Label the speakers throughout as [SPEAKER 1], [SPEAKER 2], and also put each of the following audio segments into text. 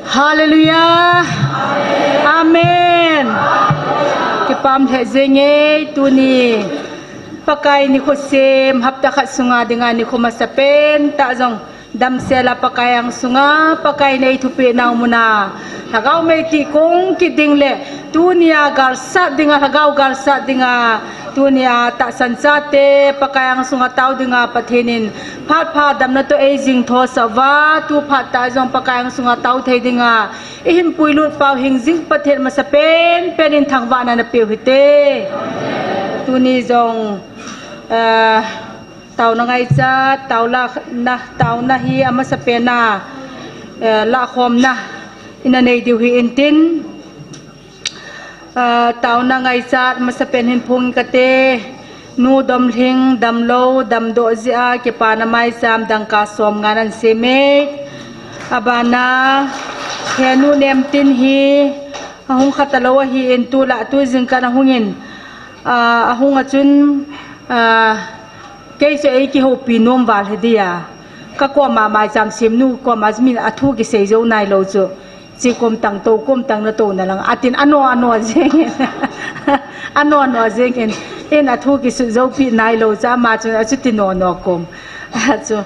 [SPEAKER 1] Hallelujah. Amen. Kipam hezenge tuni. Pakai ni khosem hapta khat sunga dengan ni khomasapen ta jong dam sela pakai yang sunga pakai nei thupe nau muna hagau mei ti kong ki ding le dunia garsa dinga hagau garsa dinga dunia tak sansate pakai yang sunga tau dinga pathenin phat pha dam na to aging tho sawa tu phat ta jong pakai yang sunga tau thei dinga ihim puilut pau hingjing pathet masapen penin thangwa na pe hite tuni jong tàu na ngay cha tàu na hi ama sa pena la khom na ina nei diu hi intin tàu na ngay cha ma sa pen hin phung kate nu dom hing dam lo dam do zia ke pa na mai sam dang ka som nganan seme abana he nu nem tin hi ahung khatalo hi in tu la tu jing kana hungin ahung achun cái sẽ cái hộp pin nôm vào thế đi à các con mà mai chăm xem nu con mà mình thu cái sấy dâu này lâu chưa chỉ com tăng nó tổ này là tin ano riêng ano riêng en thu cái sự dâu pin này lâu cha mà cho chút tin nó com cho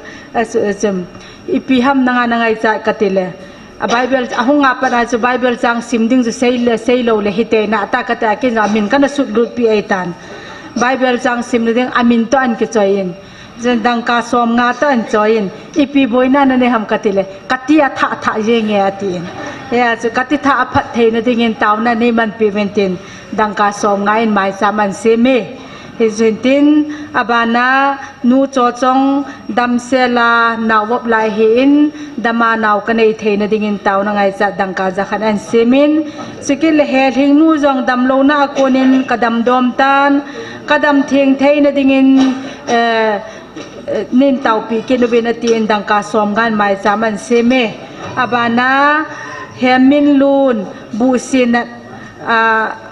[SPEAKER 1] ipi ham nangai cha katile Bible ahung apa na cho Bible chang simding cho say lâu le hite na ta kata cái nào mình cái sut group pi aitan Bible chang simding amin to an ke choin jandang ka som nga to an choin ipi boina na ne ham katile katia tha je nge atin ya so kati tha phat the na dingin taw na ne man pi mentin dang ka som nga in mai saman seme hizuntin abana nu cho chong dam sela nawop lai hin dama naw kanei the na dingin taw na ngai cha dang ka za khan an semin sikil he thing nu jong dam lo na konin kadam dom tan kadam theng thei na dingin nin taw pi kinubin atin dang ka som gan mai saman seme abana hemin lun busin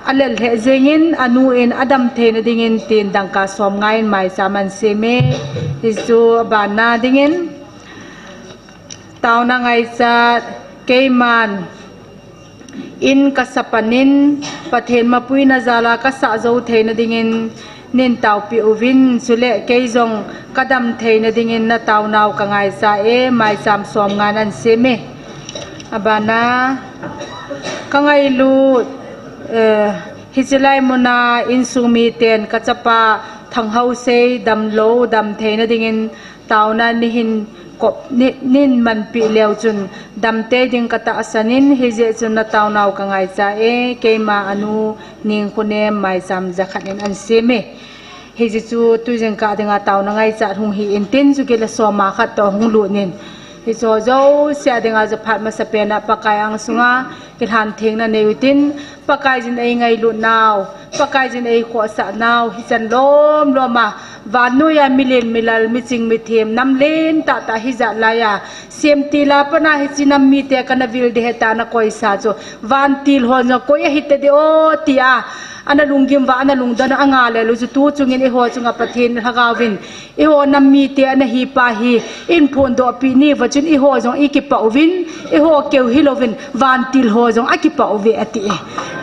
[SPEAKER 1] alel he zengin anuin adam the na dingin tin dang ka som ngain mai saman seme isu abana dingin taw na ngai cha keiman in kasapanin pathen mapui na zala ka sa zo theina dingin nin taw pi uvin sule keizong kadam theina dingin na taw naw ka ngai sa mai sam som nganan seme abana ka ngai lu hijilai muna in sumi ten kachapa thanghau se dam lo dam theina dingin taw na nihin kop nin man pi leo chun damte ding kata asanin hije chun na taw naw ka ngai cha keima anu ning khune mai sam zakhanin an seme hije chu tu jeng ka dinga taw na ngai cha hung hi intin chu ke la so ma khat to hung lu nin hi zo zo sia dinga za phat ma sapena pakai ang sunga ke han theng na neutin pakai jin ai ngai lu naw pakai jin ai kho sa naw hi chan lom loma vanu ya milin milal miching mithem nam len ta hiza laya sem tila pana hi chinam mi te kana vil de heta na koi sa cho van til ho no koi hite de o tia ana lungim wa ana lungdan anga le lu tu chungin e ho chunga pathin hagawin e ho nam mi te ana hi pa hi in phon do pi ni wachun e ho jong e ki pauvin e ho keu hilovin van til ho jong aki pauve ati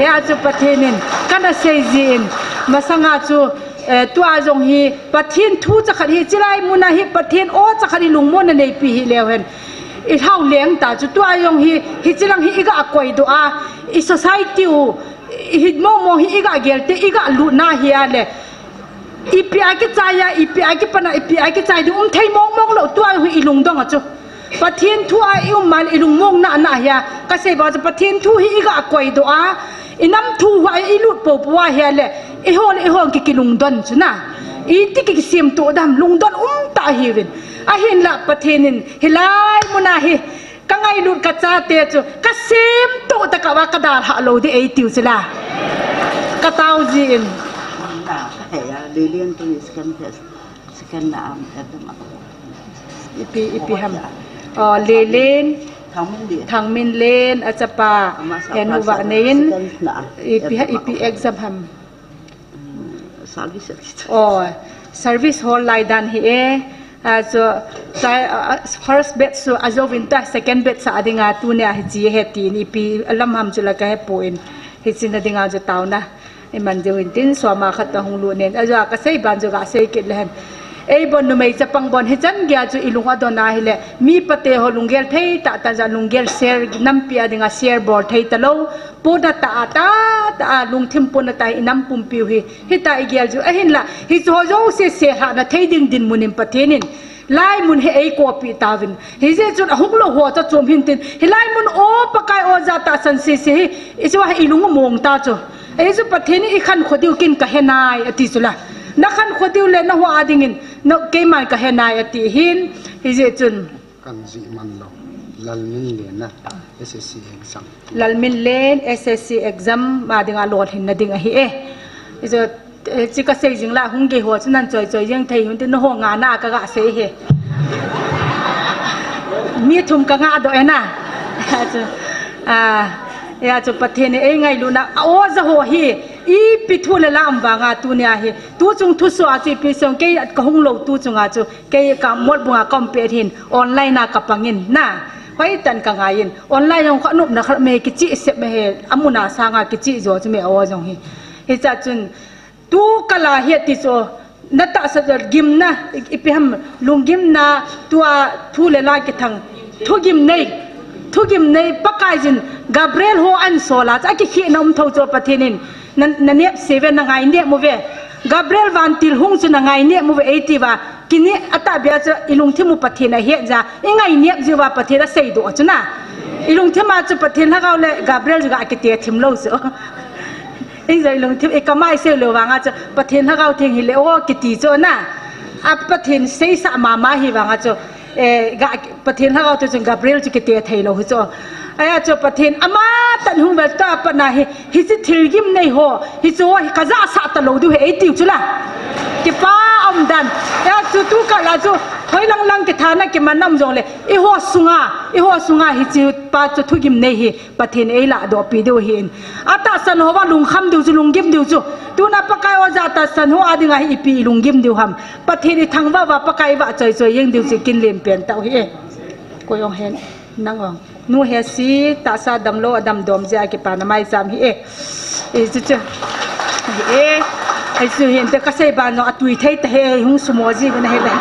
[SPEAKER 1] e a chu pathinin kana seizin masanga chu tua jong hi pathin thu chakhat hi chilai muna hi pathin o chakhari lungmon nei pi hi lewen i thau leng ta chu tua jong hi chilang hi iga akoi do a i society u hi mo hi iga gelte iga lu na hi ale ipi ake chaya ipi ake pana ipi ake chai du thei mong lo tua hi ilung dong a chu pathin thu a mal ilung mong na ya ka se ba pathin thu hi iga akoi do a inam thu wa ilut po wa hi ale e hon ki kilung don chuna i ti ki sim to dam lung don ta hiwin a hin la pathenin hilai muna hi ka ngai lut ka cha te chu ka sim to ta ka wa ka dar ha lo di ei tiu chila ka tau ji in
[SPEAKER 2] na ya lilian tu skan na am edma
[SPEAKER 1] ipi ham lilin thang min len achapa henu wa nein ipi exam ham service hall lai dan hi so first bet so azovinta second bet sa adinga tu ne hi heti ni pi alam ham chula ka he poin hi sin adinga jo tauna e man jo tin so ma khat hung lu nen aja ka sei ban jo ga sei kit len ei bon no mei chapang bon he chan gya chu ilunga dona hi le mi pate ho lungel thei ta ta ja lungel share nam pi adinga share board thei ta lo poda ta lung thim pon ta inam pum pi hi ta igel ju ahin la hi jo jo se ha na thei ding din munim pathenin lai mun he ei copy tawin hi je chun huklo ho ta chom hin tin hi lai mun o pakai o za ta san se i chu ilung mong ta chu ei chu patheni i khan khodiu kin ka henai ati chula na khan khodiu le na ho adingin no ke man ka henai ati hin hi je chun
[SPEAKER 3] kan ji man lo lalmin le na SSC exam
[SPEAKER 1] lalmin len SSC exam ma dinga lot hin na dinga hi i jo chika sei jing la hung ge ho chunan choi yang thei hun tin ho nga na ka ga se he mi thum ka nga do ena ya chu pathene ei ngai lu na o za ho hi i pithu le lam wa nga tu nya hi tu chung thu so a chi pi song ke ka hung lo tu chunga chu ke ka mot bunga compare hin online na ka pangin na hoi tan ka nga yin online yong khanup na khar me ki chi se me he amuna sa nga ki chi jo chu me o jong hi cha chun tu kala he ti so nata sa gimna ipiham lungim na tua thule la ki thang thugim nei pakai jin Gabriel ho an sola cha ki khi nom tho cho pathenin na ne 7 na ngai ne mo ve Gabriel van til hung chu na ngai ne mo ve 80 wa kini ata bia cha ilung thimu pathena he ja ingai ne jiwa pathena sei do chuna ilung thema chu pathena ga le Gabriel ju ga ki te thim lo so in zai long thim ekamai se lo wanga cha pathen ha gau theng hi le o kiti cho na a pathen sei sa mama hi wanga cho ga pathen ha gau to Gabriel chu kiti thei lo hu cho aya cho pathen ama tan hu ba ta pa na hi si thil gim nei ho hi cho ka za sa ta lo du he tiu chula ki pa am dan ya chu tu ka la chu hoi lang ki thana ki manam jong le i ho sunga hi chi pa chu thu gim nei hi pathen ei la do pi do hin ata san ho wa lung kham du chu lung gim du chu tu na pakai o za ta san ho adinga hi pi lung gim du ham pathen i thang wa pakai wa choi yeng du chi kin lem pen tau hi ko yong hen nangong nu he si ta sa dam lo adam dom ja ki pa na mai sam hi chu chu ai su hin te ka sei ba no atui thei te he hung sumo ji na he le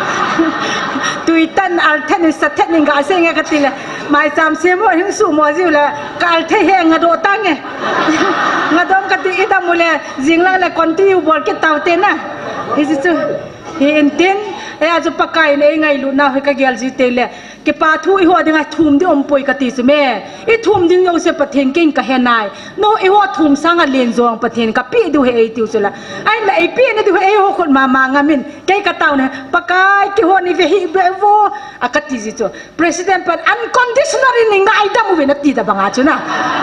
[SPEAKER 1] tui tan al then sa then nga se nga ka ti le mai sam se mo hung sumo ji la ka al the he nga do ta nge nga dom ka ti ida mu le jing la le kon ti u bol ke taw te na hi chu hi en tin e a ju pakai ne ngai lu na he ka gel ji te le ke pa thu i ho dinga thum di om poi ka ti su me I thum ding yo se pathen king ka he nai no i ho thum sanga len zong pathen ka pi du he e tiu chula ai la e pi ne du he ho khon ma ngamin ke ka taw ne pakai ki ho ni ve hi be vo akati ji cho president pat unconditionally ninga ai da mu ve na ti da banga chuna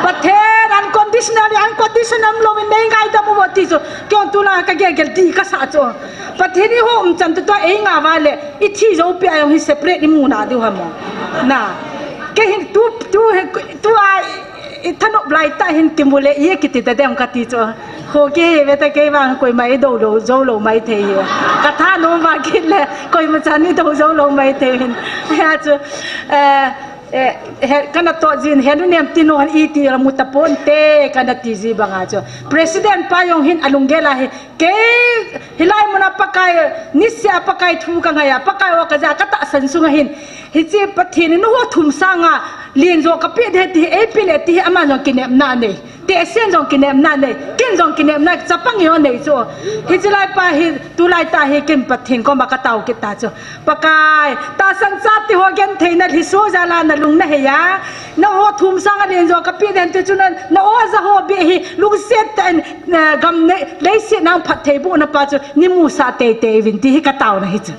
[SPEAKER 1] pathen unconditional lo ve nei ngai da mu vo ti cho kyo tu la ka gel ti ka sa cho pathen ni ho chan to e nga wa le I thi zo pi ai hi separate ni mu na du ha mo na ke hin tu ai thano blai ta hin kimule ye kiti ta dem ka ti cho ho ke ve ta ke wang koi mai do zo lo mai the ye ka tha no ma kit le koi ma chan ni do zo lo mai the hin ha chu kana to jin henu nem tinon iti la mutapon te kana ti ji banga cho president pa yong hin alungela he ke hilai muna pakai nisya pakai thu ka ngaya pakai wa ka ja ka ta san sunga hin hi che pathin no ho thum sanga lien zo ka pe de ti e pi le ti ama no kinem na ne te sen jong kinem na ne ken jong kinem na chapang yo ne cho hi chilai pa hi tu lai ta he ken pathin ko ma ka tau ki ta cho pakai ta san sa ti ho gen theina hi so ja la na lung na he ya na ho thum sanga lien zo ka pe den te chunan na o za ho be hi lung set tan gam ne le se na phat thei bu na pa cho ni mu sa te vin ti hi ka tau na hi chu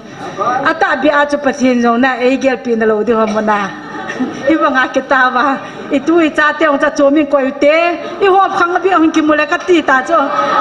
[SPEAKER 1] ata bi a cho pathin jong na e gel pi na lo de ho na iba nga kita ba itu I cha te ong cha chomi koi te I ho khang bi ong kimule ka ti ta cho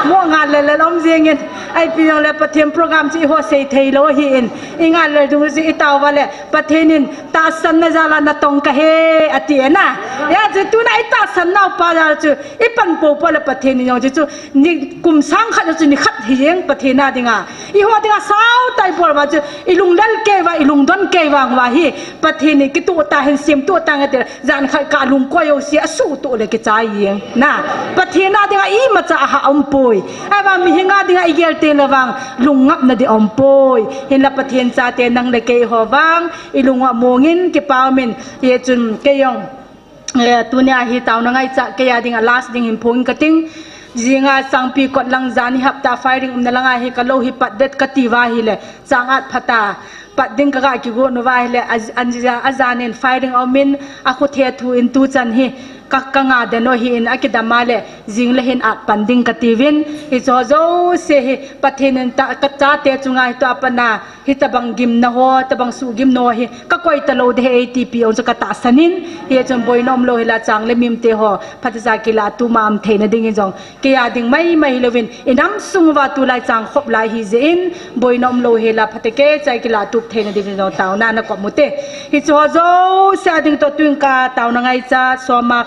[SPEAKER 1] mo nga le lom jengin ai pi ong le pathem program chi ho sei thei lo hi in inga le du si itaw wale pathenin ta san na jala na tong ka he ati na ya je tu na ita san nau pa da chu ipan po pa la pathe ni yong chu ni kum sang kha chu ni khat hieng pathe na dinga I ho dinga sau tai bol ba chu ilung dal ke wa ilung don ke wa wa hi pathe ni ki tu ta hen sim tu ta ngate zan kha ka lung ko yo si asu tu le ke cha yeng na pathe na dinga I ma cha ha om poi ai ba mi hinga dinga igel te lawang lung ngap na di om poi hin la pathen cha te nang le ke ho wang ilung wa mongin ke pa men ye chun ke yong tunia hi tau na ngai cha ke ya ding a last ding him phung kating jinga sangpi kot lang zani hapta firing na langa hi ka lo hi pat det ka ti wa hi le changat phata pat ding ka ga ki go no wa hi le anja azanen firing au min a khu the thu in tu chan hi kakanga de no hi in akidama le jing le hin at panding kativin I zo se hi pathinen ta ka cha te chunga to apana hi tabang gim na ho tabang su gim no hi ka koi ta lo de ATP on ka ta sanin hi chon boy nom lo hi la chang le mim te ho phatja ki la tu mam theina ding jong ke ya ding mai lovin inam sung wa tu lai chang khop lai hi je in boy nom lo hi la phateke chai ki la tu theina ding jong taw na na ko mute hi zo sa ding to tuing ka taw na ngai cha so ma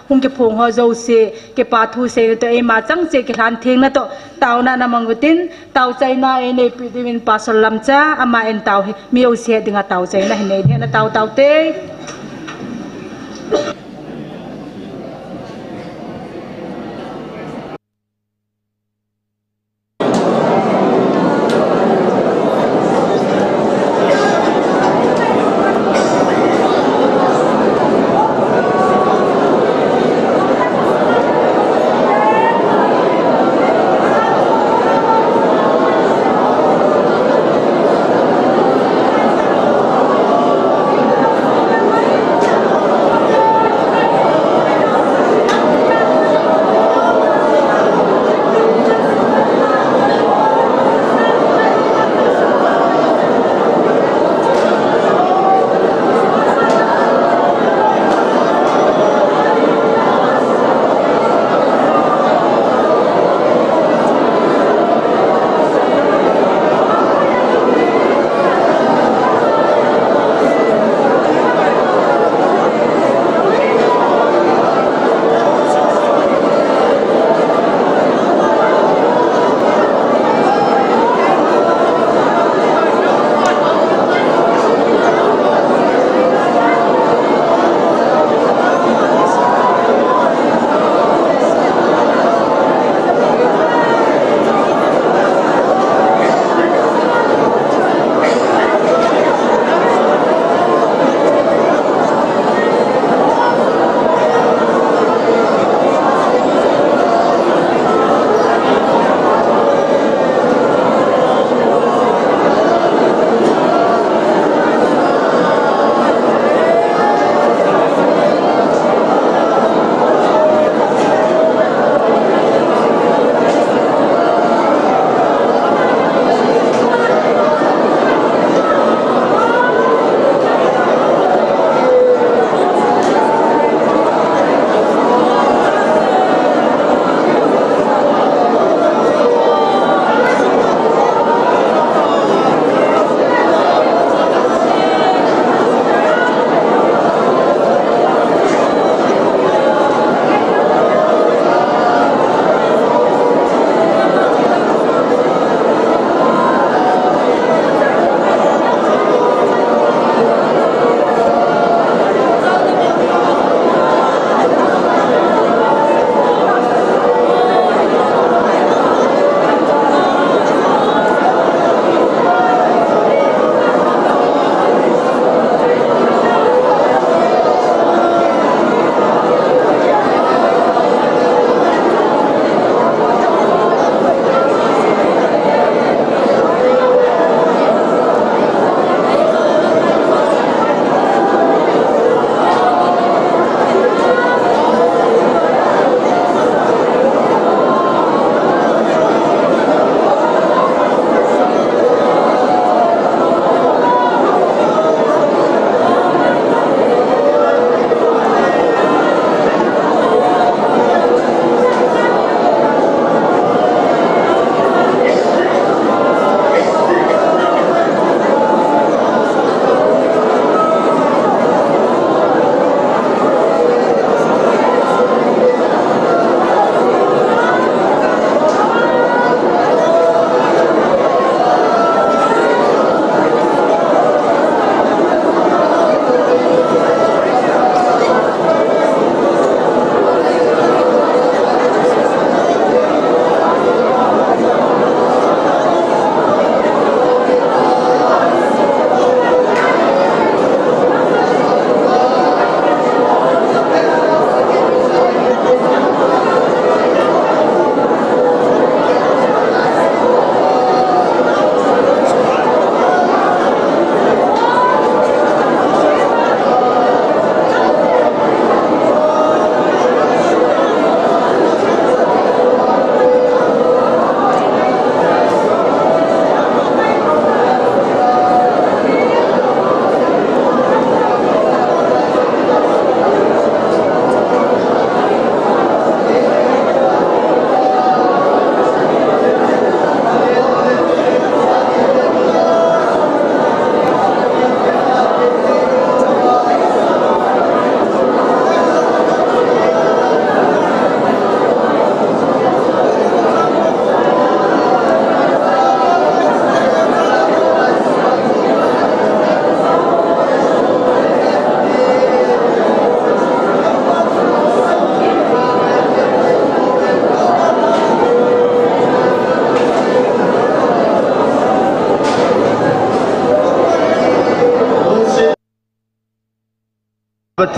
[SPEAKER 1] hung ke phong ho zo se ke pa thu se to e ma chang che ke hlan theng na to taw na na mangutin taw chai na e ne pi divin pasol lam cha ama en taw mi o se dinga taw chai na ne na taw te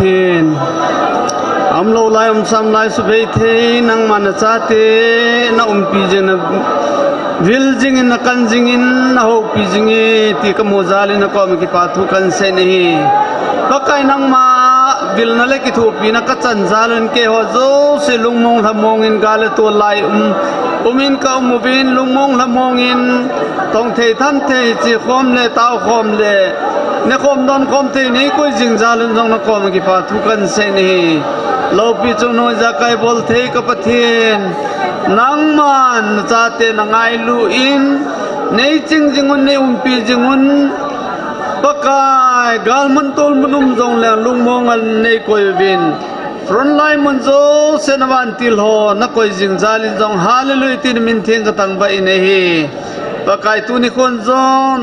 [SPEAKER 4] hin am lo lai sam lai su be the nang man cha te na pi jeng na vil jing in na kan jing in na ho pi jing e ti ka mo zal na ko mi ki pa thu kan se ni ka kai nang ma vil na le ki thu pi na ka chan zalun ke ho zo se lung mong la mong in ga le to lai umin ka bin lung mong la mong in tong the than the chi khom le tao khom le ne khom don khom the ni koi jing zalun jong na ko mi ki pa thu kan se ni lo pi chung noi za kai bol the ka pathin nang man cha te na ngai lu in nei ching jingun nei pi jingun pakai gal man tol munum jong la lung mong an nei koi bin front line mun zo senawan til ho na koi jing zalin jong hallelujah tin min theng ka tang ba in hi pakai tu ni kon zon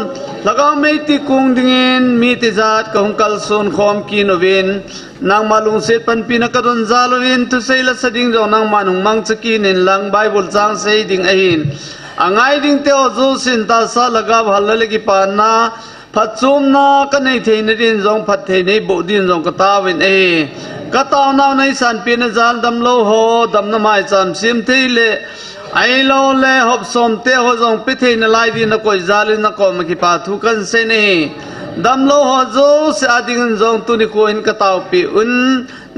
[SPEAKER 4] lagaw may ti kung dingin mi ti zat kung kalson khom kinovin nang malung set pan pinakadon zalowin tu say la sa ding jong nang manung mang tsakinin lang Bible jang say ding ahin angay ding teo zo sin ta sa lagaw halalagi pa na patsum na kanay thay na din jong pat thay na bo din jong katawin eh kataw na na isan pinazal dam lo ho dam na may sam sim thay le ai lo le hop som te ho jong pithe na lai di na koi zalin na ko ma ki pa thu kan se ne dam lo ho zo se ading jong tu ni ko in ka taw pi un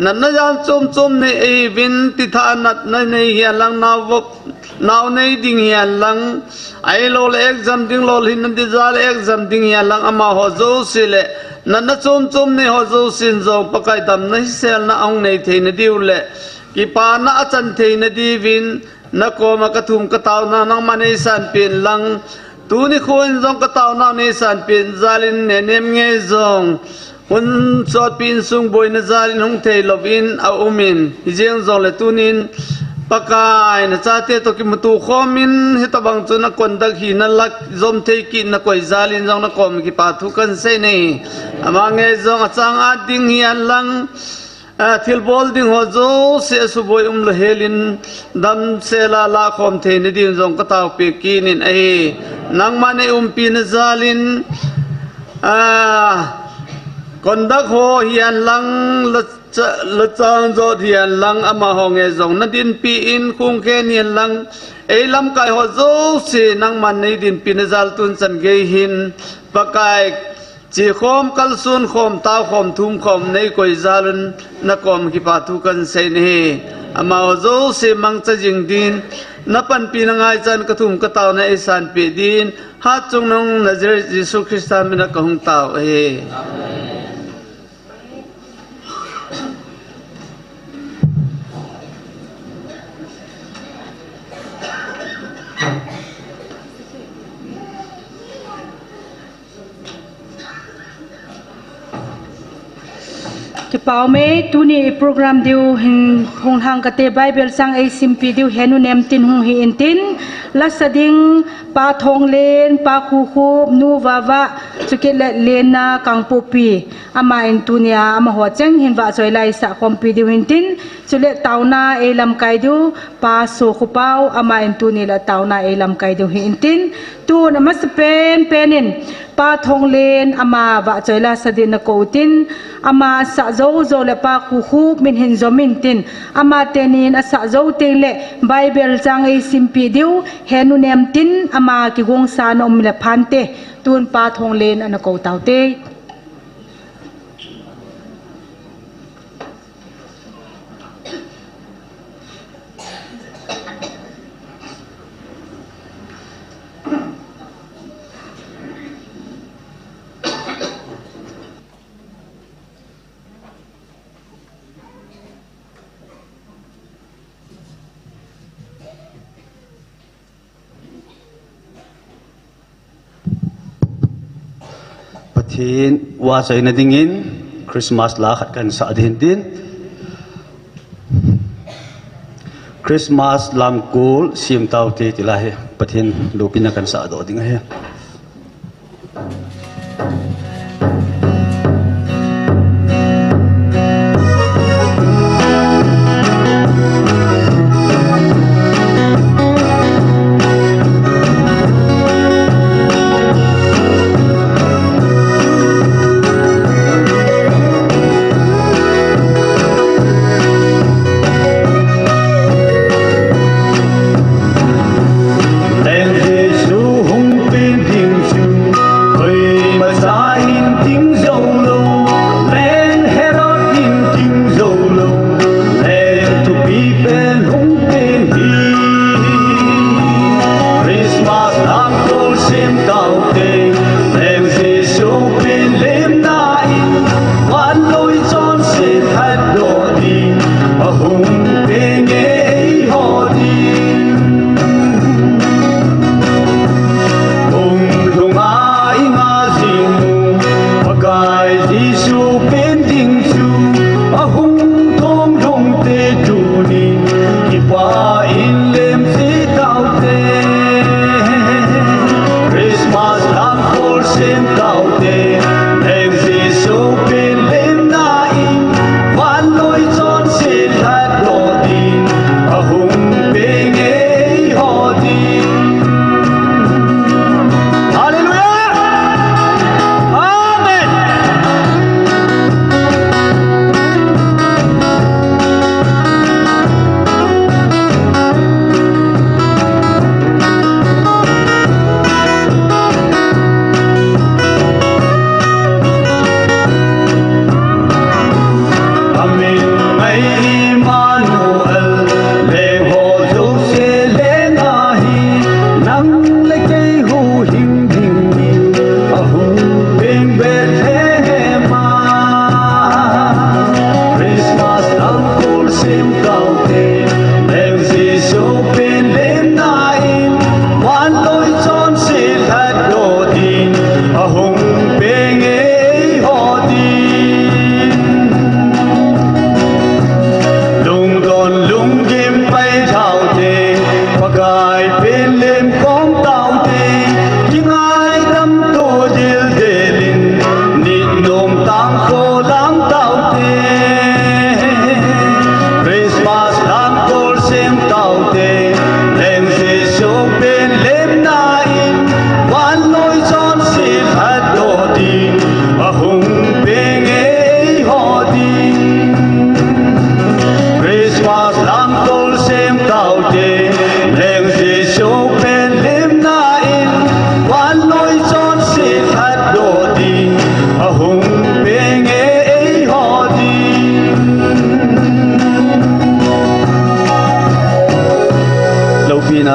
[SPEAKER 4] nan na jam chom chom ne e bin ti tha nat na ne hi lang na wok naw ne ding hi lang ai lo le exam ding lo hin di zal exam ding hi lang ama ho zo se le nan na chom chom ne ho zo sin jong pakai dam na sel na ong nei the na diu le ki pa na achan the na di vin na ko makathum kataw na nang manay san pin lang tu ni khun jong kataw na ne san pin zalin ne nem nge jong hun chot pin sung boy na zalin hung thei lovin a umin jeng jong le tunin pakai na chate to ki mutu khomin hitabang chu na kondak hi na lak zom thei ki na koi zalin jong na kom ki pa thu kan se nei ama nge jong achang a ding hian lang thil bol ding ho zo se su boy lo helin dam se la khom the ni din jong ka taw pe kinin ai nang mane pi na zalin kondak ho hian lang la chang zo hian lang ama ho nge jong na din pi in khung khen hian lang ei lam kai ho zo se nang man nei din pi na zal tun chan ge hin pakai chỉ khom kalsun khom tao khom thum khom nei koi zalun na kom ki pa thu kan sei ne ama zo se mang cha jing din na pan pi na ngai chan ka thum ka taw na isan pe din ha chung nong nazar Jesus Christa mi na ka hung taw he
[SPEAKER 1] ki pau me tu ni program diu hin hong hang ka te Bible sang ai simpi diu henu nem tin hong hi in tin la sading pa thong len pa khu khu nu wa wa chuke le na kang pu pi ama in tunia ama ho cheng hin wa choi lai sa khom pi diu hin tin chule tauna e lam kai diu pa so khu pau ama in tu ni la tauna e lam kai diu hi in tin tu na mas penin pa thong len ama wa choi la sadin na ko tin ama sa zo le pa khu khu min hin zo min tin ama tenin asa zo te le Bible chang ai simpi diu henu nem tin ama ki gong sa no mi le phante tun pa thong len ana ko taw te
[SPEAKER 3] Pathin wa chai na dingin Christmas la khat kan sa din din Christmas lam kul sim tau ti tilahe pathin lupina kan sa do ding he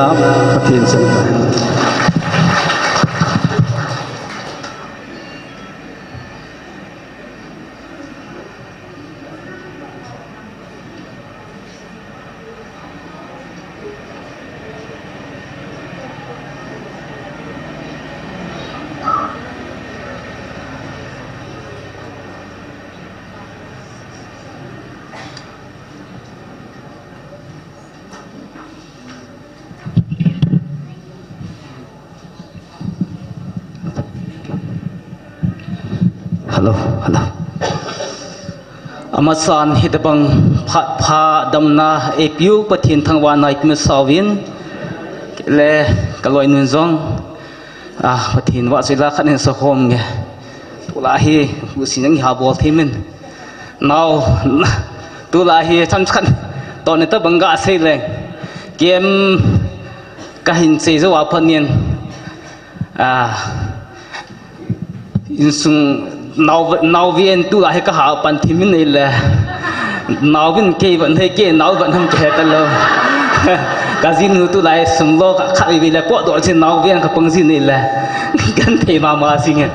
[SPEAKER 4] ประเทศสังกัดฮัลโหลอามาสานฮิตบังพาดำนาเอพิวปะทินทางวานายมิสาวินเลกลอยนุนซองปะทินวาสิลาขันสะโฮมเงตุลาฮีมุสินังหาบอลทีมินนาวตุลาฮีชันตอนนี้ตะบังกาเซเลงเกมกะหินเซจวาพันเนียนอินซุงnấu viên tu lại cái hảo bản thì mình này là nấu viên kia vẫn hay kia nấu vẫn không kẹt đâu cái gì nữa tu lại sum lo cả khai vì là quá độ trên nấu viên cái bằng gì này là gần thì mà gì nghe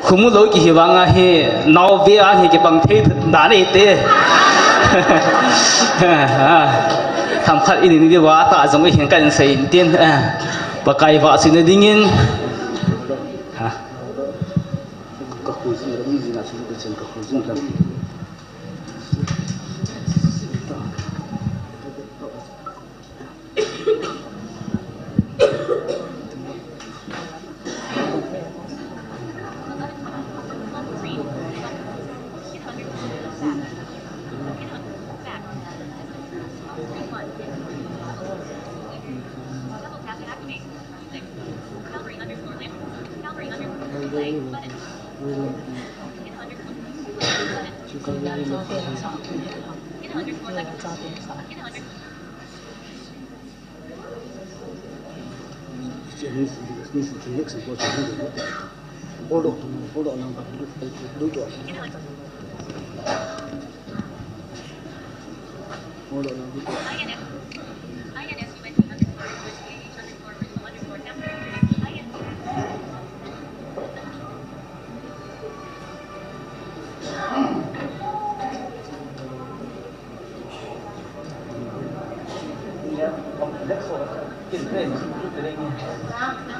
[SPEAKER 4] không muốn lối kỳ vọng thì nấu viên thì cái bằng thế đã đấy thế tham khảo ý định đi vào ta giống cái hiện cảnh xây tiền pakai vợ xin đi dingin ha các khu dân là gì là chúng tôi trên các khu dân làm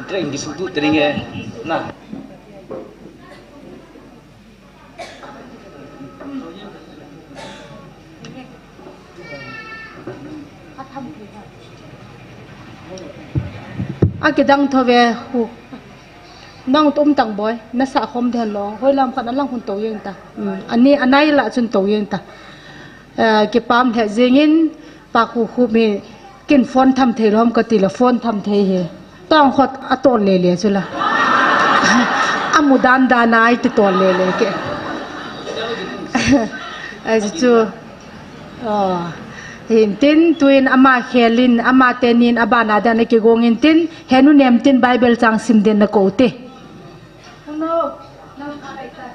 [SPEAKER 4] Kering disebut teringnya, nah.
[SPEAKER 1] Akidang thove hu nang tum tang boy nasa khom den lo hoi lam khan lang hun to yeng ta ani anai la chun to yeng ta ke pam the jengin pa khu khu me kin phone tham thei lom ka ti la phone tham thei he tang khot atol le le chula amudan danai ti tol le le ke ai chu hin tin tuin ama khelin ama tenin abana da ne ke gongin tin henu nem tin bible chang sim den na ko te no no kai ta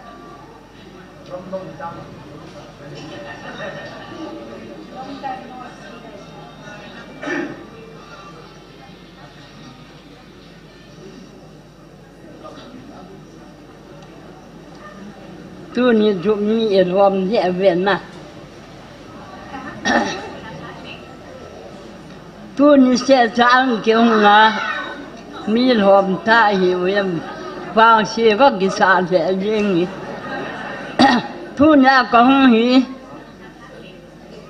[SPEAKER 2] tu ni jum ni rom ye ven na tu ni sẽ sang kêu nga mi hòm ta hiểu em vào xe vác cái sàn sẽ riêng tu nhà có không hi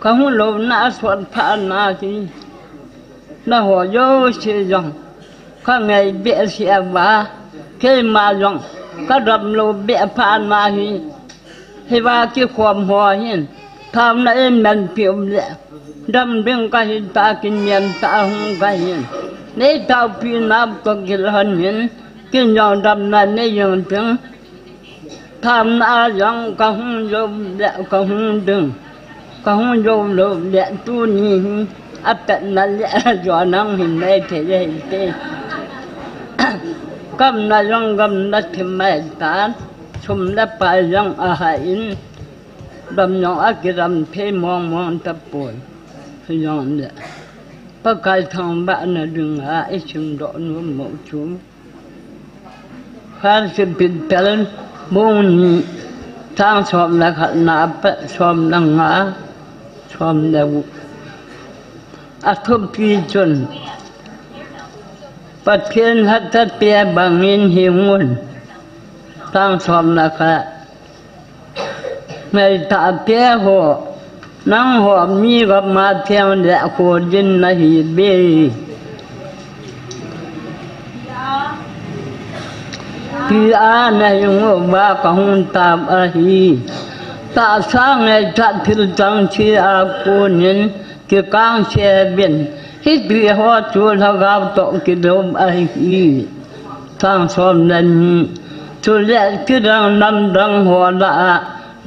[SPEAKER 2] có không lâu na xuất phát na thì na họ vô xe dòng có ngày bịa xe va khi mà dòng có đập lâu bịa phát na thì va cái khoằm hòa hiền tham na em mình biểu lệ đâm bên cái ta kinh nghiệm ta không cái hiền nếu tao pin nam có cái hơn hiền cái nhỏ đâm này nếu dùng tiếng tham na dòng có không dùng lệ có không đừng có không dùng lâu lệ tu ni áp tận là lệ do năng hình này thế này thế cầm là dòng cầm là thêm mày ta chum là phải dòng ở hải ดำยองอากิรำเพมองมองตะปวนพยองเนี่ยปะกายทางบ้านน่ะดึงหาไอ้ชิงดอกนุ่มหมกชุมพาสิปิดเปลนมุงทางชอมละขันนาปะชอมนังหาชอมเดวอาทุบปีจนปัดเพียนหัดทัดเปียบางอินหิวมุนทางชอมละขันในตาเปียหัวนั่งหัวมีกับมาเที่ยวเดะโคดินนาฮีเบพี่อาในยงว่าของตามอาฮีตาสร้างในจัดทิลจังชีอากูนินกิกางเชบินฮิตบีหัวจูลกาวตกกิดมอาฮีทางสมนั้นจุเลกิดังนำดังหัวละ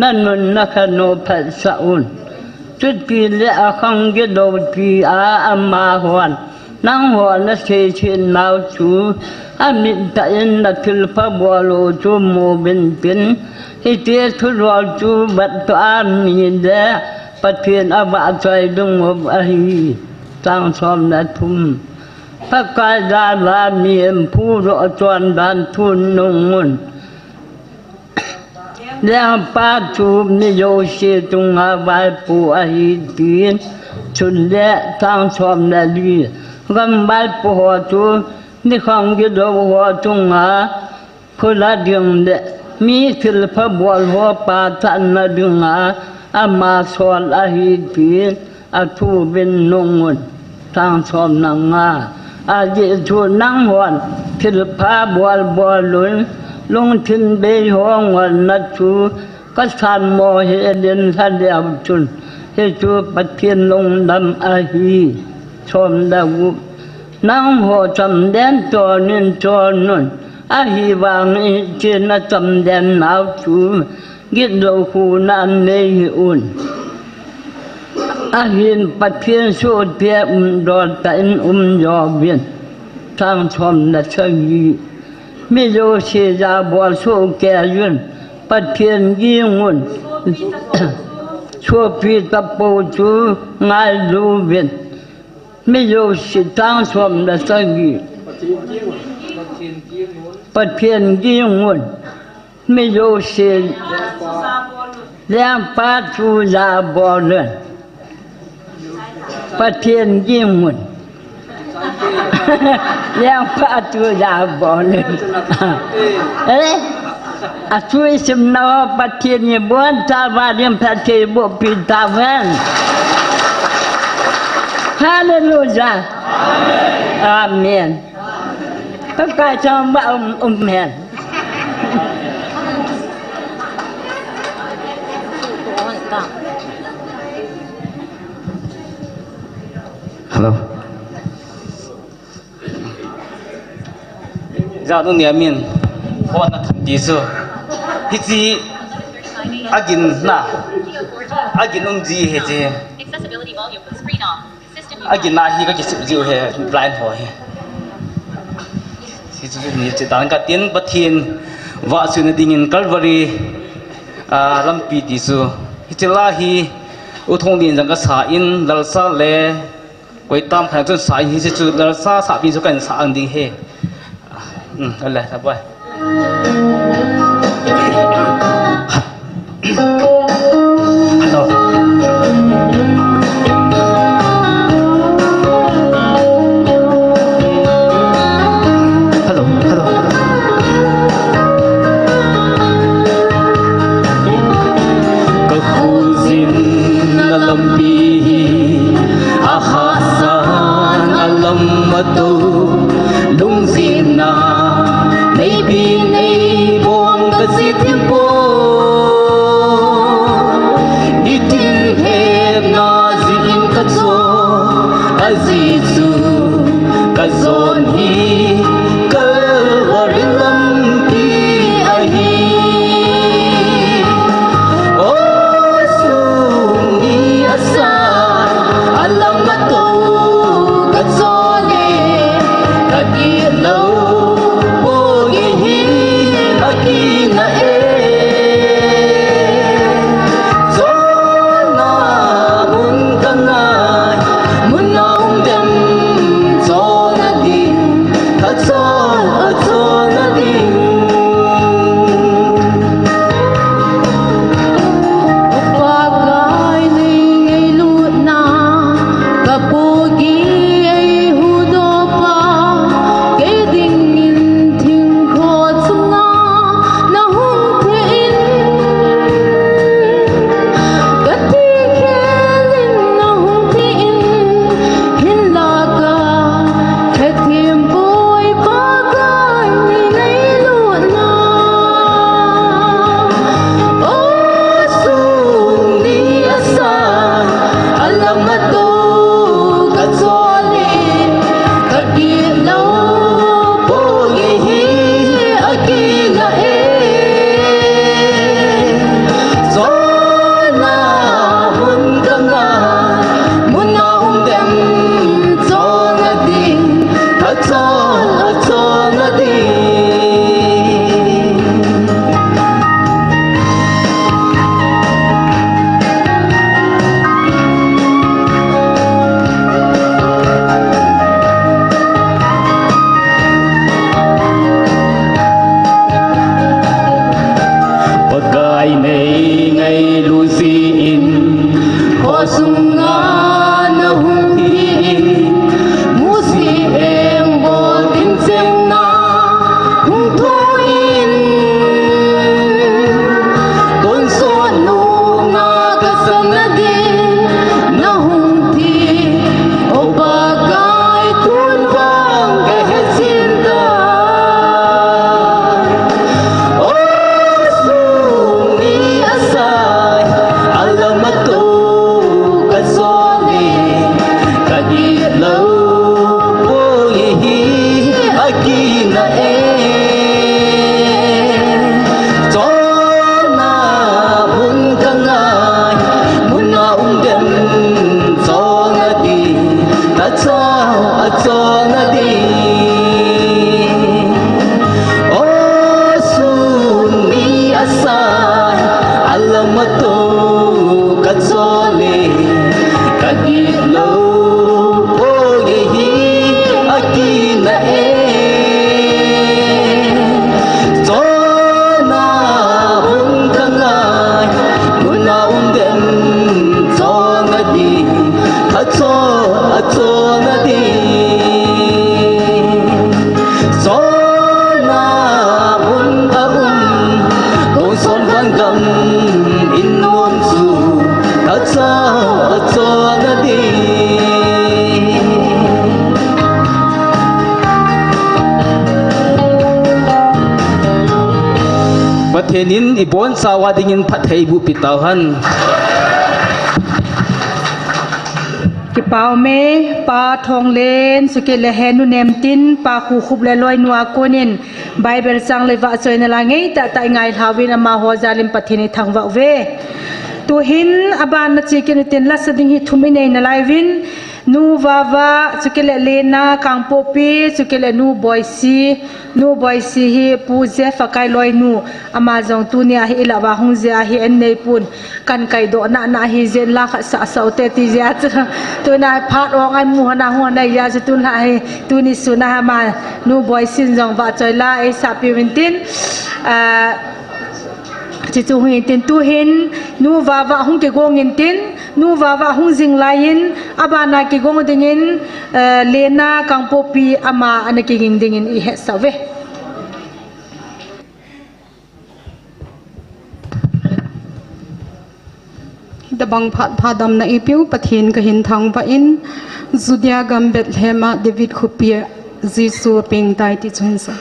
[SPEAKER 2] นั่นนุนนักโนภัสสะอุนจุดปีเละขังกิโดปีอามาหวนนั่งหัวนักเชินมาจูอามิตาอินนักทิลพะบัวโลจูโมบินปินฮิเตทุรวจูบัตตอามีเดปะเทียนอาบะใจดุงอบอาฮีตั้งสมนัทุมพระกายดาลามีเอ็มผู้รอจวนดันทุนนงมุนแล้วป้าจูมิโยชิตุงอาบายปูอาฮีตีนชุนเละตั้งสมนัดีกำบายปูหัวจูนิขังกิโดหัวจุงอาพุลาดิงเดมีทิลพะบัวหัวปาทันนาดิงอามาสอนอาฮีตีนอาทูเป็นนงมุนตั้งสมนังอาเจจูนังหวนทิลพะบัวลุนลงทินเบยห้องวันนัดชูก็สันโมเฮเดนทันเดียบจุนเฮจูปัดเทียนลงดำอาฮีชมดาวุนังหัวจำแดนตัวนินตัวนุนอาฮีวางเจนจำแดนหนาวชูกิดโลคูนันเนยอุ่นอาหินปัดเทียนสูดเพียดอดแต่อินยอเบียนทางชมนัชยีไม่โยชีจาบัวสู้แก่ยืนปัดเพียนยิ่งมุนชั่วพีตะปูจูง่ายรูเวียนไม่โยชีตั้งสมนัสกีปัดเพียนยิ่งมุนไม่โยชีเลี้ยงป้าจูจาบัวเลื่อนปัดเพียนยิ่งมุนเลี้ยงป้าจูจาบัวเลื่อนอาช่วยสิมนาปัจเจียบวนตาวาริมพัจเจบุปิตาวันฮาเลลูยาอาเมนพระกายจอมว่าเมน
[SPEAKER 5] ฮัลโหลเราต้องเนี่ยมินพอนักดีสุดฮิจิอากินน่ะอากินองจีเฮจิอากินน่ะฮีก็จะสิบจิวเฮบลายน์หัวเฮฮิจินี่จะต่างกันเตียนบัดเทียนว่าสุนัขดิ่งกัลวารีลำปีดีสุฮิจิลาฮีอุทงดินจังก็สาอินดัลซาเลไว้ตามแผนจนสายฮิจิจุดัลซาสาบินสุกันสาอันดิ่งเฮอะไรทับไว้ฮัลโหลฮัลโหลฮัลโหลก็คูซินอัลลัมบีอาฮาซานอัลลัมมาตูลุงซินนาไม่เบ lâu cắt gió lệ cắt đi lâu ô ye hi aki na e gió na hung khăng ai muốn nào đêm gió na đi a gió na đi gió na hung đôi son văn gầm in non dù a gió na điประเทศนี้อีบอนสาวดิ่งพัดให้บุปิตาหัน
[SPEAKER 1] ki pau me pa thong len suke le henu nem tin pa khu khup le loi nuwa konin bible sang le wa choi na la ngei ta ta ngai thawin ama ho zalim pathini thangwa ve tu hin aban na chikin tin la sading hi thumi nei na lai win nu wawa suke le lena kangpo pi suke le nu boisi hi pu je fakai loi nu ama jong tu ni a hi la wa hung je a hi en nei pun kan kai do na hi zen la kha sa sa te ti ja tu na phat ong ai mu na hu na ya tu la hi tu ni su na ma nu boisi jong wa choi la e sa pi win tin chỉ chú hình tin tu hin nu va hung ke gong in tin nu va hung jing lain abana ke gong dingin lena kangpopi ama anaki ging dingin I he save
[SPEAKER 6] dabang phat phadam na ipiu pathin ka hin thang ba in Judia gam Bethlehem David khupia Jisu ping tai ti chunsa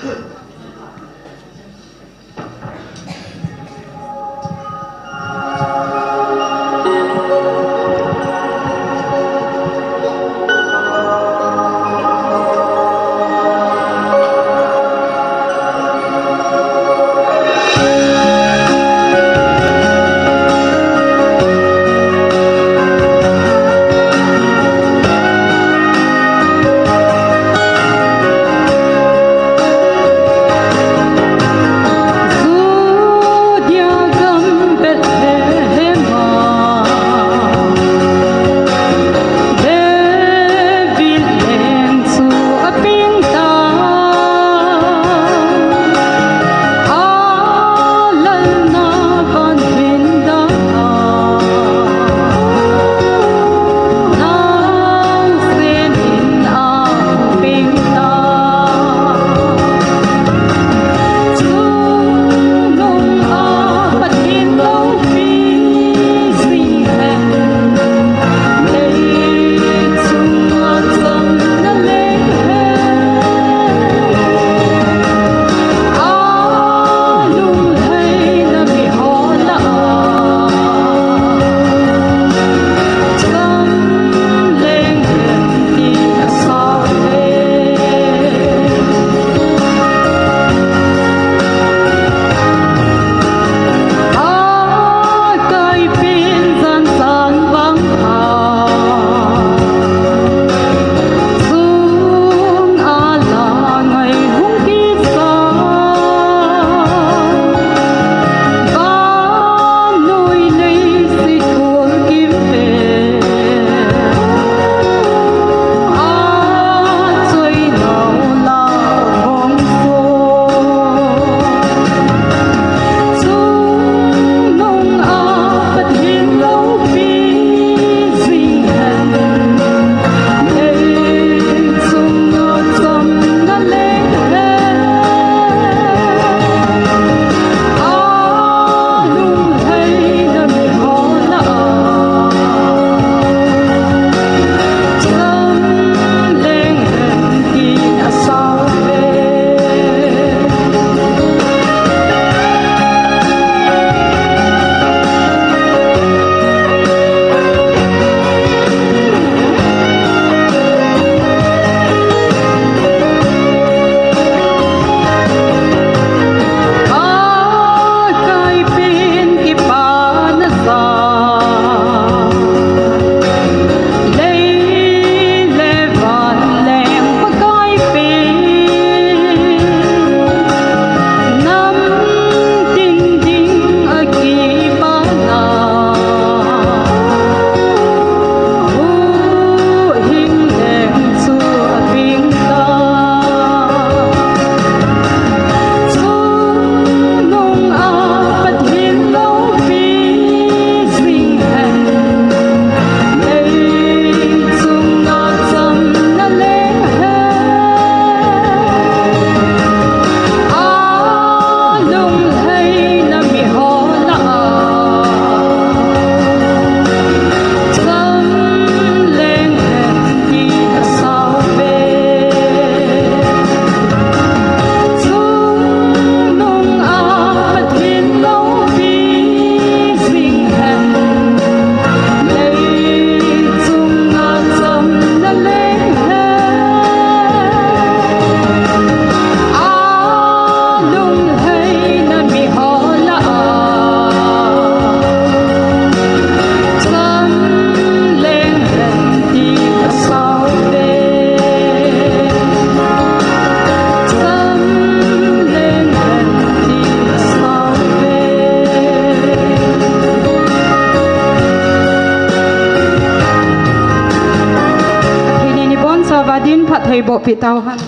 [SPEAKER 6] thầy bộ bị tao han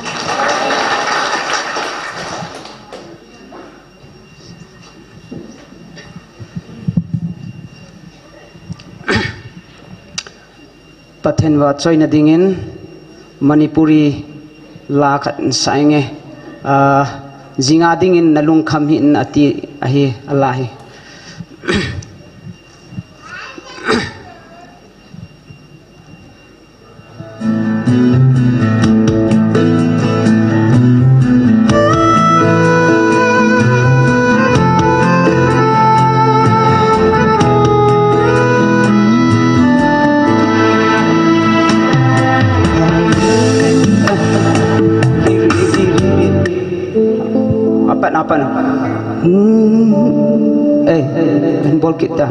[SPEAKER 7] pathen wa choina dingin Manipuri la khat sainge jinga dingin nalung kham hin ati ahi alahi apa handball kita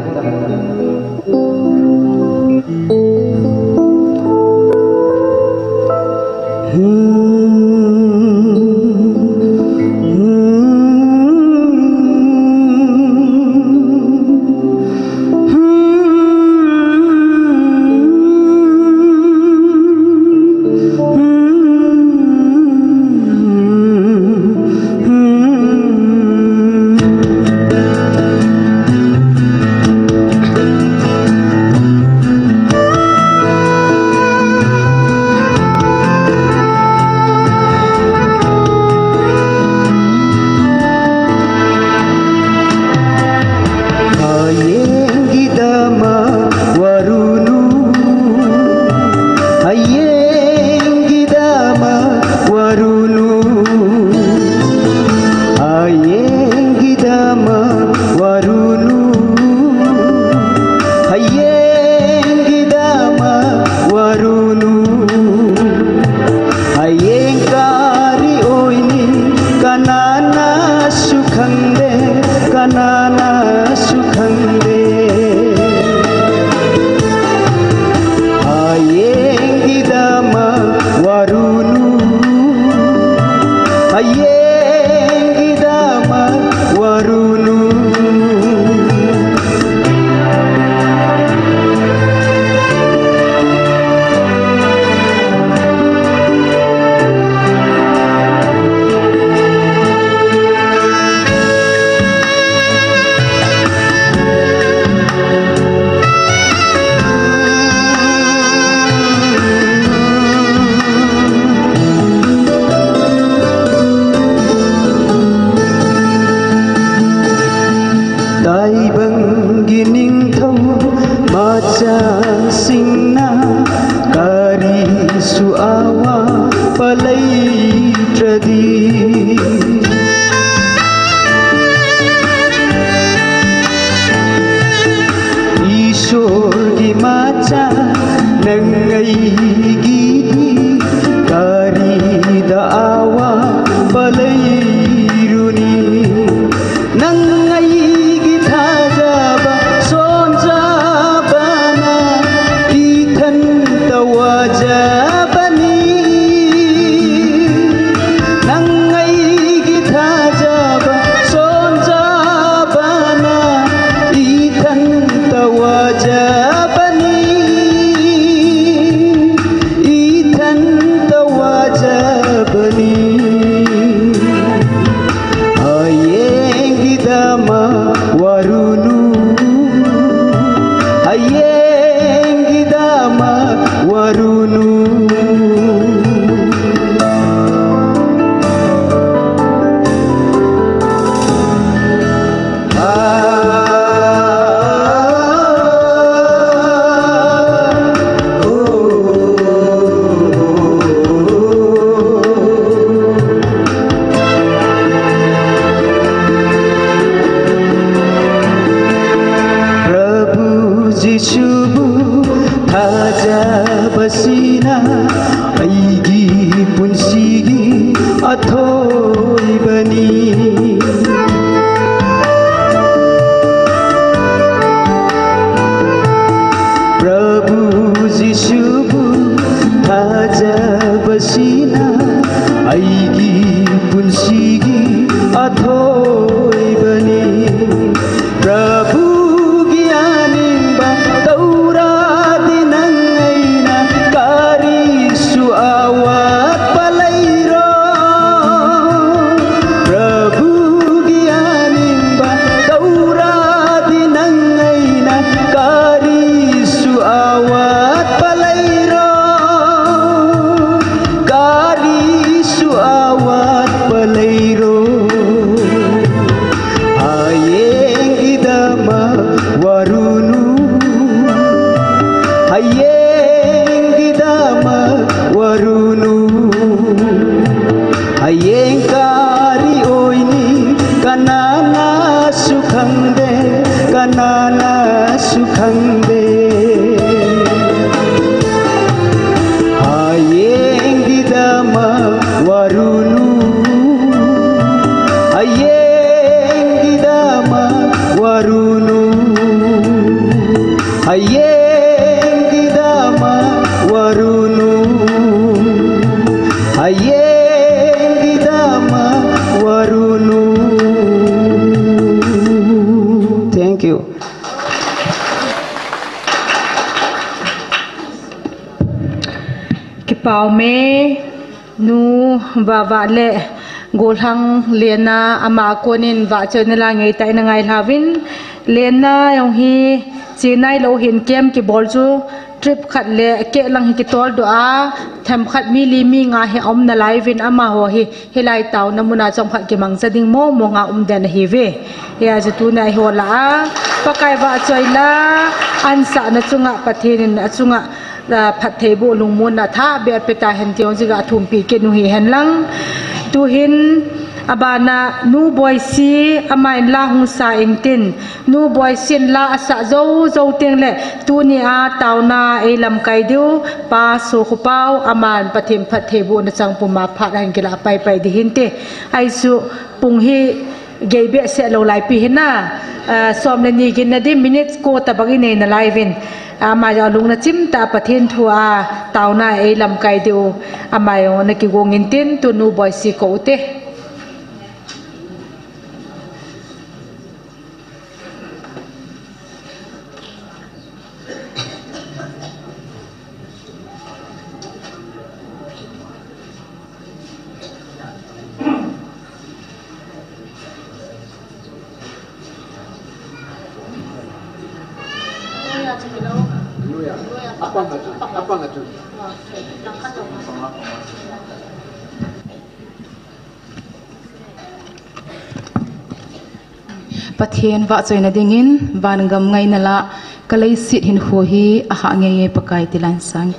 [SPEAKER 7] Prabu hayeng gidama warunu hayeng kari oini kanana sukhande kanana sukhande hayeng gidama warunu hayeng gidama warunu hayeng gidama warunu hayeng gidama warunu. Thank you.
[SPEAKER 1] Kipau me nu wa le golhang lena ama konin wa chonela ngai tai na ngai lavin lena yong hi chinai lo hin kem ki bol chu trip khat le ke lang hi ki tol do a tham khat mi li mi nga he om na lai vin ama ho hi helai taw namuna chom khat ki mang chading mo mo nga den hi ve ya ju tu nai ho la pakai wa choila ansa na chunga pathin achunga phat theibu lungmun na tha be peta hen tiong jiga thum pi ke nu hi hen lang tu hin abana nu boy si amai la hung sa ingtin nu boy sin la asa zo zo teng le tu ni a tauna e lam kai diu pa so khupau aman pathim phat theibu na chang puma phat han kila pai pai di hin te ai su pung hi gebe se lo lai pi hina som le ni gin na di minutes ko ta bagi nei na live in ama ya lung na chim ta pathin thua tauna e lam kai diu amayo na ki gongin tin tu nu boy si ko te
[SPEAKER 3] Apa ngatu?
[SPEAKER 6] Pathian wa choina dingin van gam ngai nala kalai sit hin ho hi aha nge pakai tilan sang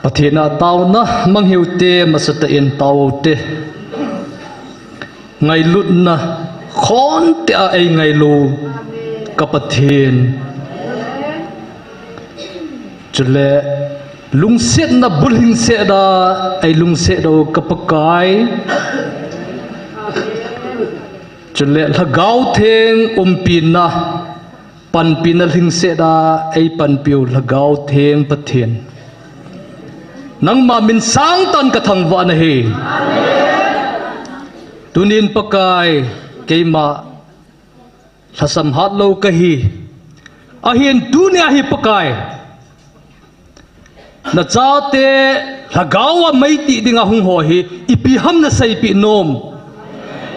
[SPEAKER 8] Pathina tao na manghiu te masata in tao te ngai lut na khon te ai ngai lu kapathin chule lung set na bulhing se da ai lung se do kapakai chule lagau theng umpin na pan pin hing se da ai pan piu lagau theng pathin nang ma min sang tan ka thang wa na he tunin pakai keima thasam hat lo ka hi a hian dunia hi pakai na chaute lagawa mai ti dinga hung ho hi ipi ham na sai pi nom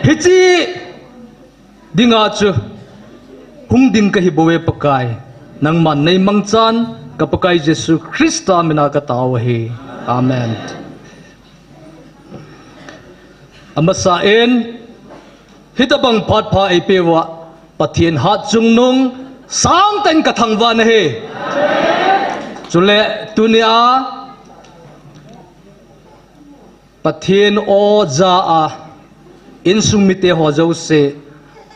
[SPEAKER 8] hi chi dinga chu hung ding ka hi bowe pakai nang man nei mang chan ka pakai Jesu Krista mina ka taw hi amen amasa en hitabang phat pha ai pewa pathian hat chung nung sang ten ka thangwa na he chule tunia pathian o za a in sumite ho zo se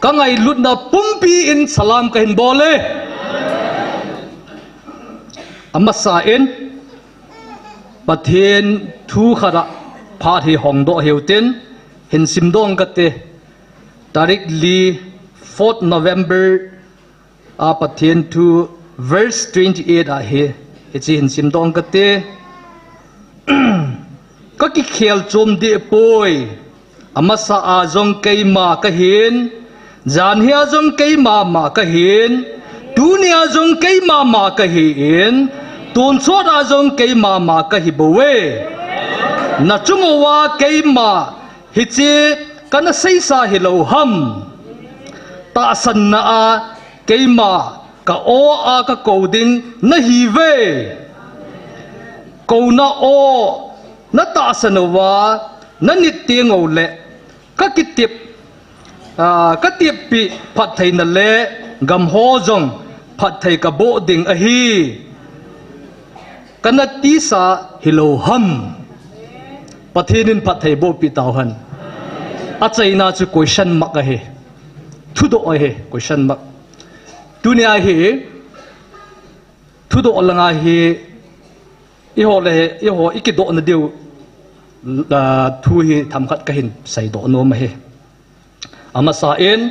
[SPEAKER 8] kangai lut na pumpi in salam ka hin bole amasa en pathian thu khara pha hi hong do heutin hin simdong kate tarik li 4th November a pathian thu verse 28 a he ichi hin simdong kate ka ki khel chom de poi amasa a jong keima ka hin jan hia jong keima ma ka hin dunia jong keima ma ka hin tun chot a jong keima ma ka hi bowe na chungowa keima hi chi kana sei sa hi lo ham ta san na a keima ka o a ka coding na hi ve ko na o na ta san wa na nit ti ngau le ka kitip ka tip pi phat thai na le gam ho jong phat thai ka bo ding a hi kana ti sa hi lo ham pathinin phat thai bo pi taw han a chaina chu question mak a he thu do a he question mak dunia he thu do langa he i ho le i ho iki do na deu la thu hi tham khat ka hin sai do no ma he ama sa en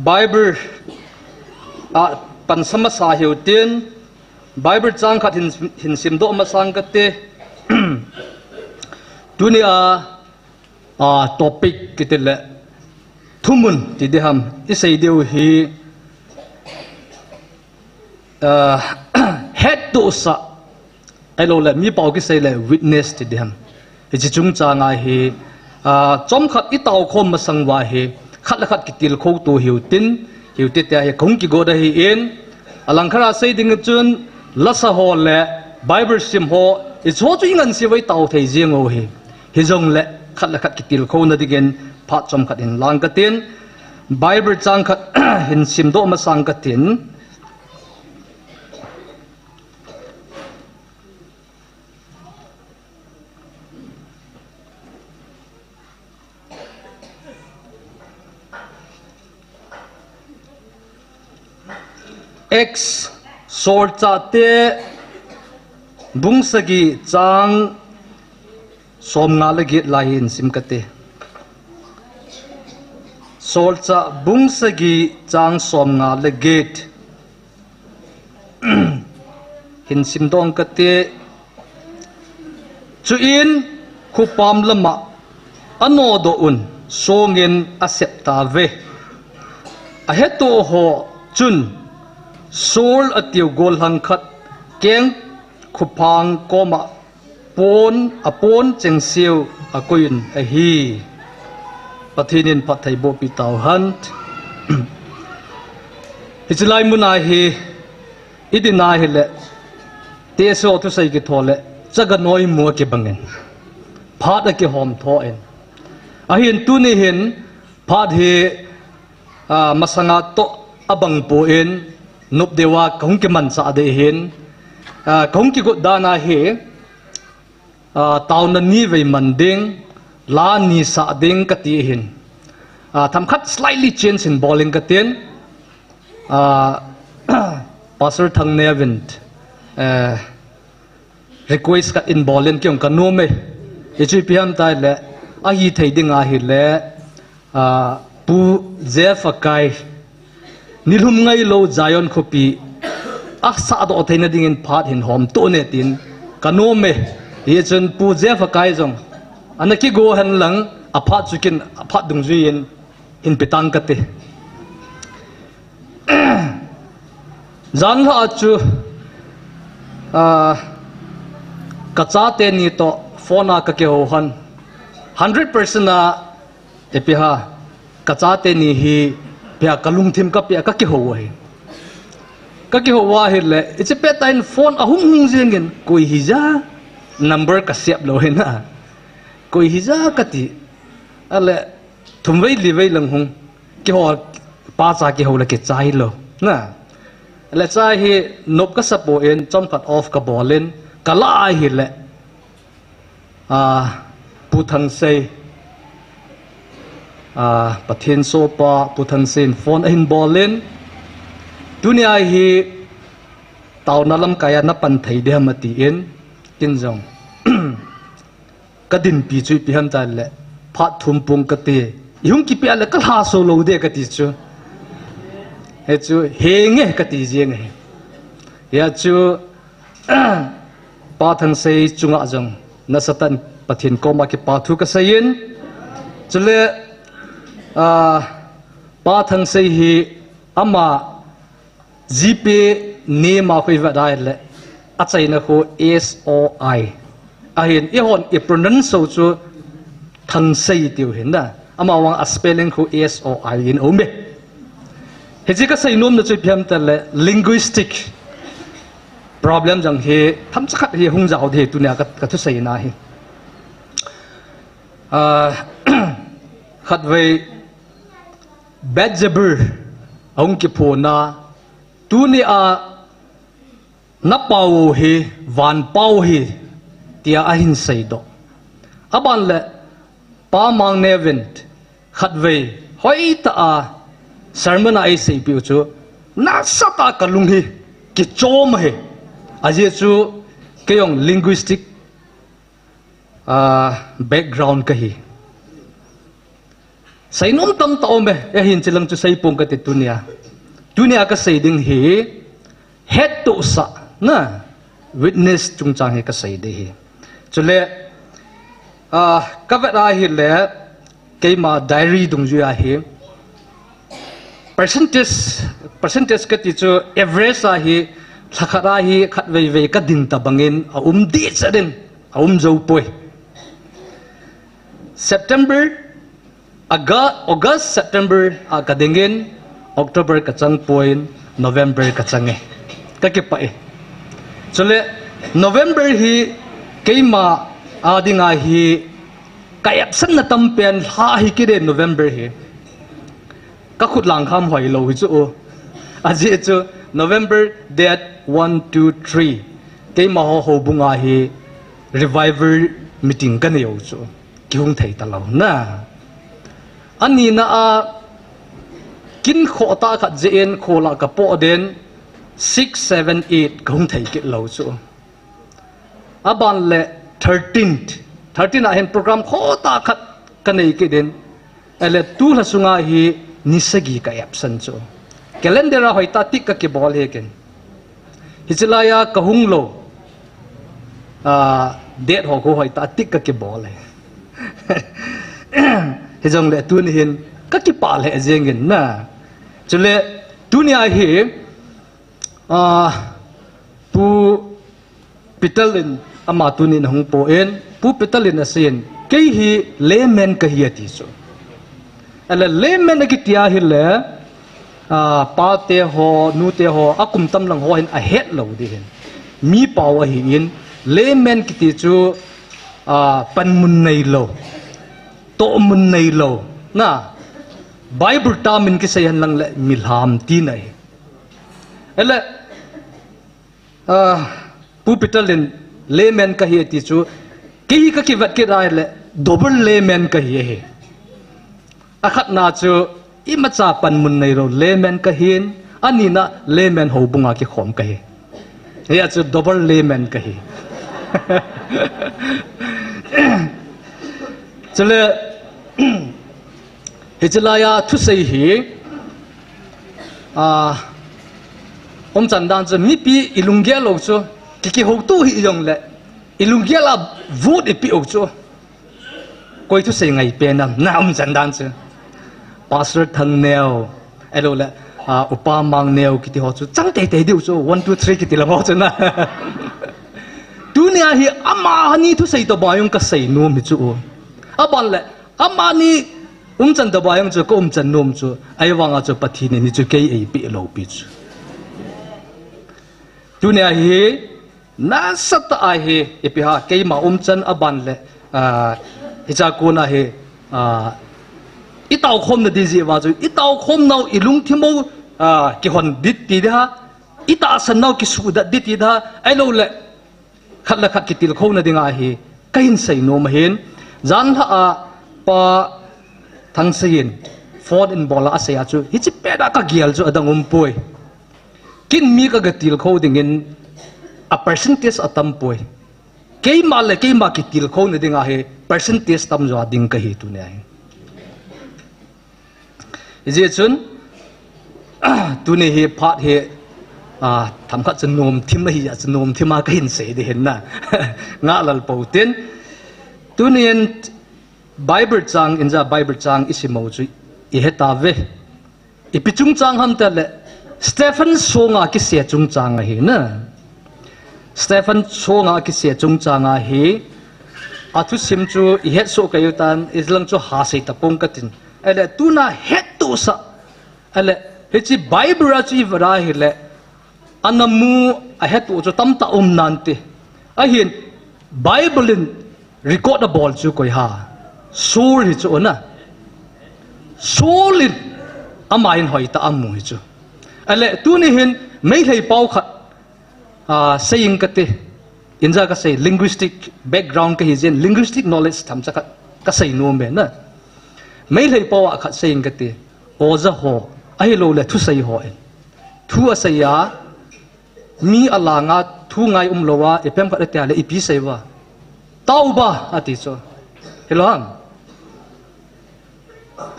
[SPEAKER 8] bible a pan sama sa heu tin bible chang khat hin sim do ma sang ka te dunia a topic kitele thumun ti de ham isai deu hi head to sa elo le mi pau ki sei le witness ti de ham hi chung cha nga hi chom khat i taw khom ma sangwa hi khat la khat ki til kho tu hiu tin hiu te ta hi khong ki go da hi in alang khara sei ding chun la sa ho le bible sim ho i cho chu ingan si wai taw thei jeng o hi hi jong le khat la khat ki til kho na digen pha chom khat in lang ka tin bible chang khat hin sim do ma sang ka tin X sorcha te bungsagi chang somnga lagi lain simkate sorcha bungsagi chang somnga legit hin simdong kate chuin khupam lama ano do un songin asepta ve aheto ho chun sol atiu gol hang khat keng khupang koma pon apon chengsiu akoin a hi pathinin pathai bo pi taw han hichilai munai hi idina hi le te so tu sai ki thole chaga noi mu ki bangen phat a ki hom tho en a hin tu ni hin phat hi masanga to abang po en nup dewa kong ki man sa de hin không chỉ có đa na he tàu na ni về mình đinh la ni sa đinh cái gì hin tham khát slightly change in bowling cái tiền pastor thằng Nevin request ka in bowling kyong ka no me Egyptian tai le a hi thei ding a hi le pu Zefakai nilhum ngai lo Zion khopi a sa do theina ding in phat hin hom to ne tin ka no me ye chun pu Zefakai jong anaki go han lang a phat chukin a phat dung zui in petang ka te zan la chu kacha te ni to phone ka ke ho han 100% na epiha kacha te ni hi pia kalung thim ka pia ka ke ho hi ka ke ho wa hi le it's a petain phone ahum hung jengin koi hi ja number ka siap lo he na koi hi ja ka ti ale thum vei li vei lang hung ke ho pa cha ke ho la ke chai lo na le chai hi nop ka sapo en chom cut off ka bolin kala hi le pu thang sei pathian so pa pu thang sen phone in bolin dunia hi tau na lam kaya na pan thei de mati en tin jong kadin pi chu pi ham ta le phat thum pung ka te yung ki pi ale ka ha so lo de ka ti chu he chu he nge ka ti jeng he ya chu pa thang sei chunga jong na satan pathin ko ma ki pa thu ka sayin chule pa thang sei hi ama gp ne ma khoi va dai le a chaina ko SOI a hin i hon i pronounce so chu thang sei tiu hin na ama wang a spelling ko SOI in ome he ji ka sei nom na chu phiam ta le linguistic problem jang he tham chakhat hi hung jaw the tu na ka thu sei na hi khat ve Bedzabur ông ki phona tu ni a na pau hi van pau hi tia a hin sei do aban le pa mang nevin khat ve hoi ta a sermon ai sei pi chu na sata kalung hi ki chom he aje chu keyong linguistic background ka hi sai nom tam ta ome e hin chilang chu sai pung ka ti tunia ka sai ding hi head to sa na witness chung chang he ka sai de hi chule ka va ra hi le ke ma diary dung ju ya hi percentage ka ti chu average a hi thakara hi khat ve ka ding ta bangin a di chaden a zo poi September August September kadengin October kachang point November kachange kakipa e chole November hi keima adinga hi kayap san na tampen ha hi kire November hi kakhut lang kham hoi lo hi chu aji chu November date 1 2 3 keima ho bunga hi revival meeting kan yo chu kyung thei ta lo na ani na kin kho ta khat jen khola ka po den 6 7 8 khong thei ki lo chu aban le 13 a hen program kho ta khat kanei ki den ele tu la sunga hi nisagi ka absan chu calendar a hoita tik ka ki bol he ken hichlaya kahung lo date ho ko hoita tik ka ki bol he he jong le tun hin ka ki pa le jengin na chule dunia hi pu pitalin ama tunin hong po en pu pitalin asin ke hi layman ka hi ati so ala layman ki tia hi le pa te ho nu te ho akum tam lang ho hin a het lo di hin mi paw hi in layman ki ti chu pan mun nei lo to mun nei lo na Bible ta min ki sayan lang le milham ti nai ele pupitalin layman ka hi ti chu ki ka ki vat ki rai le double layman ka hi he akhat na chu ima cha pan mun nei ro layman ka hin ani na layman ho bunga ki khom ka hi ya chu double layman ka hi chale hijlaya thu sei hi chan dan chu mi pi ilungya lo chu ki ho tu hi yong le ilungya la vut ipi o chu koi thu sei ngai pe nam na chan dan chu pastor thang neo elo le upa mang neo kiti ho chu chang te te diu chu 1 2 3 kiti la ho chu na dunia hi ama hani thu sei to bayong ka sei nom hi chu aban le ama ni chan da bayong chu ko chan nom chu ai wanga chu pathi ni chu ke ei pi lo pi chu dunia hi na sat a hi ipiha ke ma chan aban le hicha ko na he itau khom na dizi wa chu itau khom nau ilung thimo ki hon dit ti da ita san nau ki su da dit ti da ai lo le khat la khat ki til kho na dinga hi kain sei no ma hen zan ha pa thang sein ford in bola asaya chu hi chi peda ka gial chu adang poi kin mi ka gatil kho dingin a percentage atam poi keima le keima ki til kho na dinga he percentage tam zo ding ka hi tu ne is it chun tu ne he phat he tham khat chen nom thim hi ya chen nom thima ka hin se de hen na nga lal po ten tu ne bible chang in za bible chang isimo chu I heta ve I pichung chang ham ta le Stephen songa ki se chung chang hi na Stephen songa ki se chung chang hi athu sim chu I het so kayutan islang chu ha sei tapong katin ele tuna het tu sa ele hechi bible ra chi vara hi le anamu a het tu chu tam ta nante a hin bible in recordable chu koi ha sur hi chu na solid amain hoi ta amu hi chu ale tu ni hin mei lei pau khat saying kate inja ka say linguistic background ka hi jen linguistic knowledge tham cha ka say no me na mei lei pau khat saying kate oza ho ai lo le thu say ho en thu asaya mi alanga thu ngai lowa epem ka te ale ipi sai wa tauba ati cho helong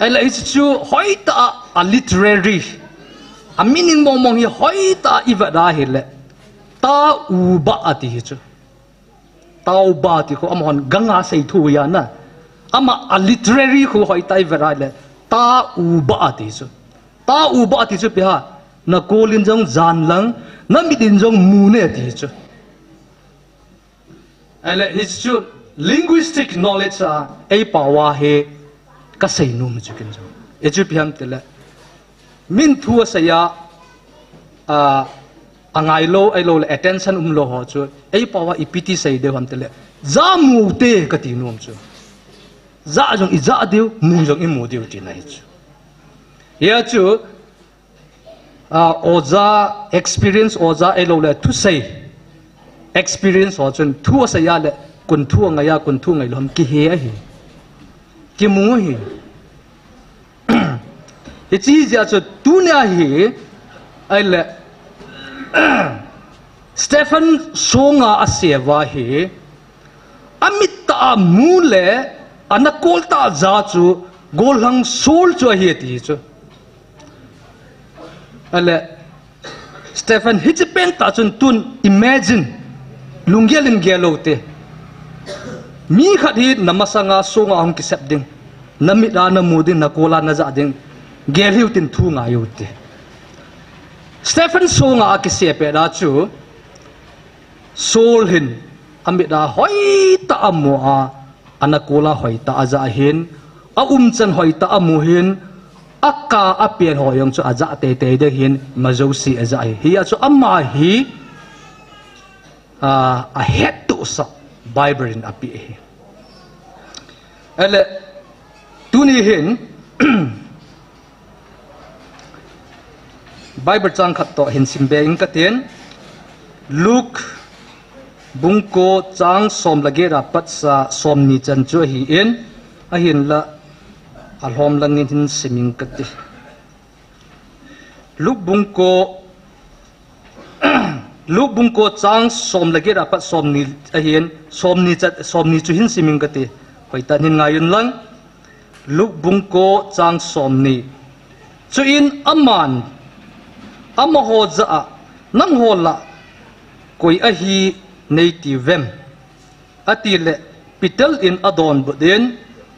[SPEAKER 8] ai la chu hoita a literary a meaning mong hi hoita ivada hele ta u ba ati chu tau ba ti ko amon ganga sei thu ya na ama a literary ko hoita ivada le ta u ba ati chu ta u ba ati chu pha na kolin jong jan lang na midin jong mu ne ti chu ai la chu linguistic knowledge a pawa he ka sei no mu chukin jo ejupiam tela min thua saya angai lo ai lo attention lo ho chu ei pawa ipiti sei de ham tele za mu te ka ti nom chu za jong I za deu mu jong I mu deu ti nai chu ya chu oza experience oza ai lo le thu sei experience ho chun thua saya le kun thua ngaya kun thu ngai lom ki he a hi ki mu hi ichi ja chu tunia hi ai le Stephen songa asewa hi amita mu le anakolta za chu golhang sol chu hi ti chu ale Stephen hichipen ta chun tun imagine lungelin gelote mi khat hi namasanga songa hong ki sepding namida na mudin na kola na za ding gelhiu tin thu nga yote Stephen songa ki sepe da chu sol hin amida hoita amu anakola hoita aza hin a chan hoita amu hin akka apian hoyong chu aza te te de hin majosi aza hi chu amma hi a het to sa bible in api hi ele tuni hin bible chang khat to hin simbe in katen Luke bungko chang som lagera patsa som ni chan chu hi in a hin la alhom langin hin siming kati luk bungko chang som lagera pat som ni a hin som ni chu hin siming kati hoitan hin ngayon lang luk bungko chang som ni chu in aman amaho za nang hola koi a hi native atile pital in adon budin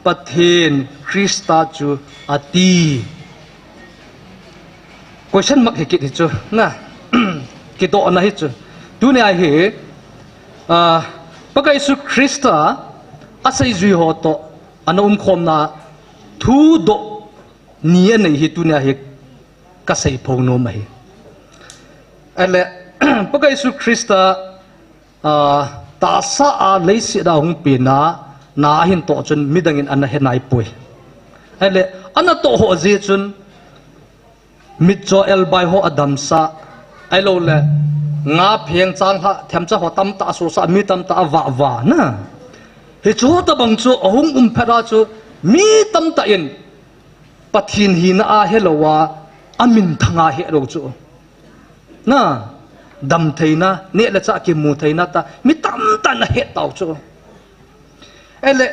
[SPEAKER 8] pathin Krista chu ati question mak hikit chu na kito na hi chu tu ne ai he pakai su Krista asai zui ho to anum khom na thu do nia nei hi tu ne hi ka sai phong no mai ale pakai su Krista ta sa a leisi da hung pina na hin to chun midangin an henai pui ale ana to ho je chun mit cho el bai ho adam sa ai lo le nga pheng chang ha them cha ho tam ta so sa mi tam ta wa na he cho ta bang chu ahung phara chu mi tam ta in pathin hi na a helowa amin thanga he ro chu na dam theina ne la cha ki mu theina ta mi tam ta na het tau chu ele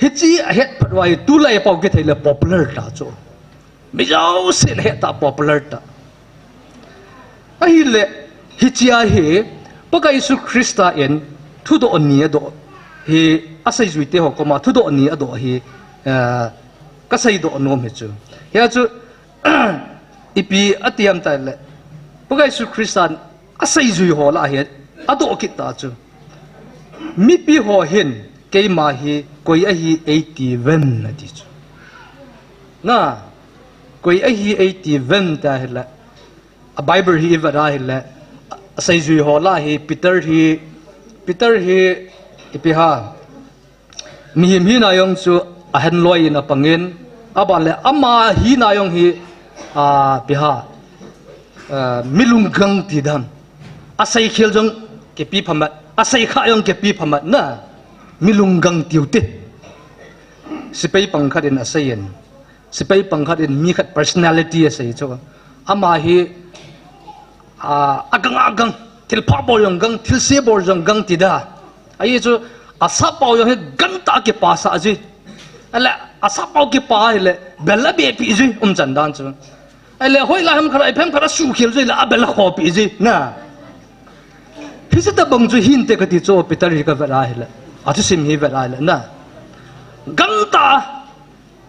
[SPEAKER 8] hichi a het phatwai tu lai pau ke theile popular ta chu mi jau se het ta popular ta ai le hichi a he pakai su Krista en thu do ani do he asai zui te ho koma thu do ani ado he ka sai do nom he chu ya chu ipi atiam ta le pakai su Kristan asai zui ho la he ado kita chu mi pi ho hin ke ma hi koi a hi 81 na ti chu na koi a hi 81 ta hela a bible hi va hela asai zui ho la hi Peter hi ipi ha mi na yong chu a hen loi na pangin aba le ama hi na yong hi a pi ha milunggang ti dam asai khel jong ke pi phamat asai kha yong ke pi phamat na milunggang tiute sipai pangkhatin asayen sipai pangkhatin mi khat personality asai cho ama hi agang til pha bol yong gang til se bol jong gang ti da ai chu asa pau yong he gan ta ke pa sa ji ala asa pau ke pa hele bella be pi ji chan dan chu ale hoi la ham khara phem khara su khel ji la abel kho pi ji na hisita bang ju hin te ka ti cho Peter ka va hela atu sim hi va la na gangta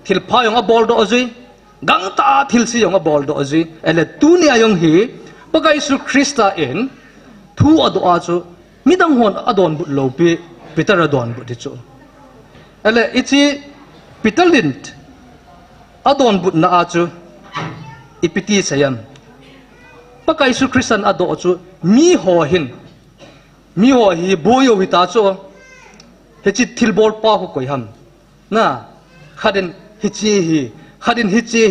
[SPEAKER 8] thil pha yong a bol do ji gangta thil si yong a bol do ji ele tu ni ayong hi pakai su Krista en thu ado a chu midang hon adon bu lo pi Peter adon bu ti chu ele ichi Peter lint adon bu na a chu ipiti sayam pakai su Kristan ado chu mi ho hi boyo hita chu hechi thilbol pa ko koi ham na khaden hichi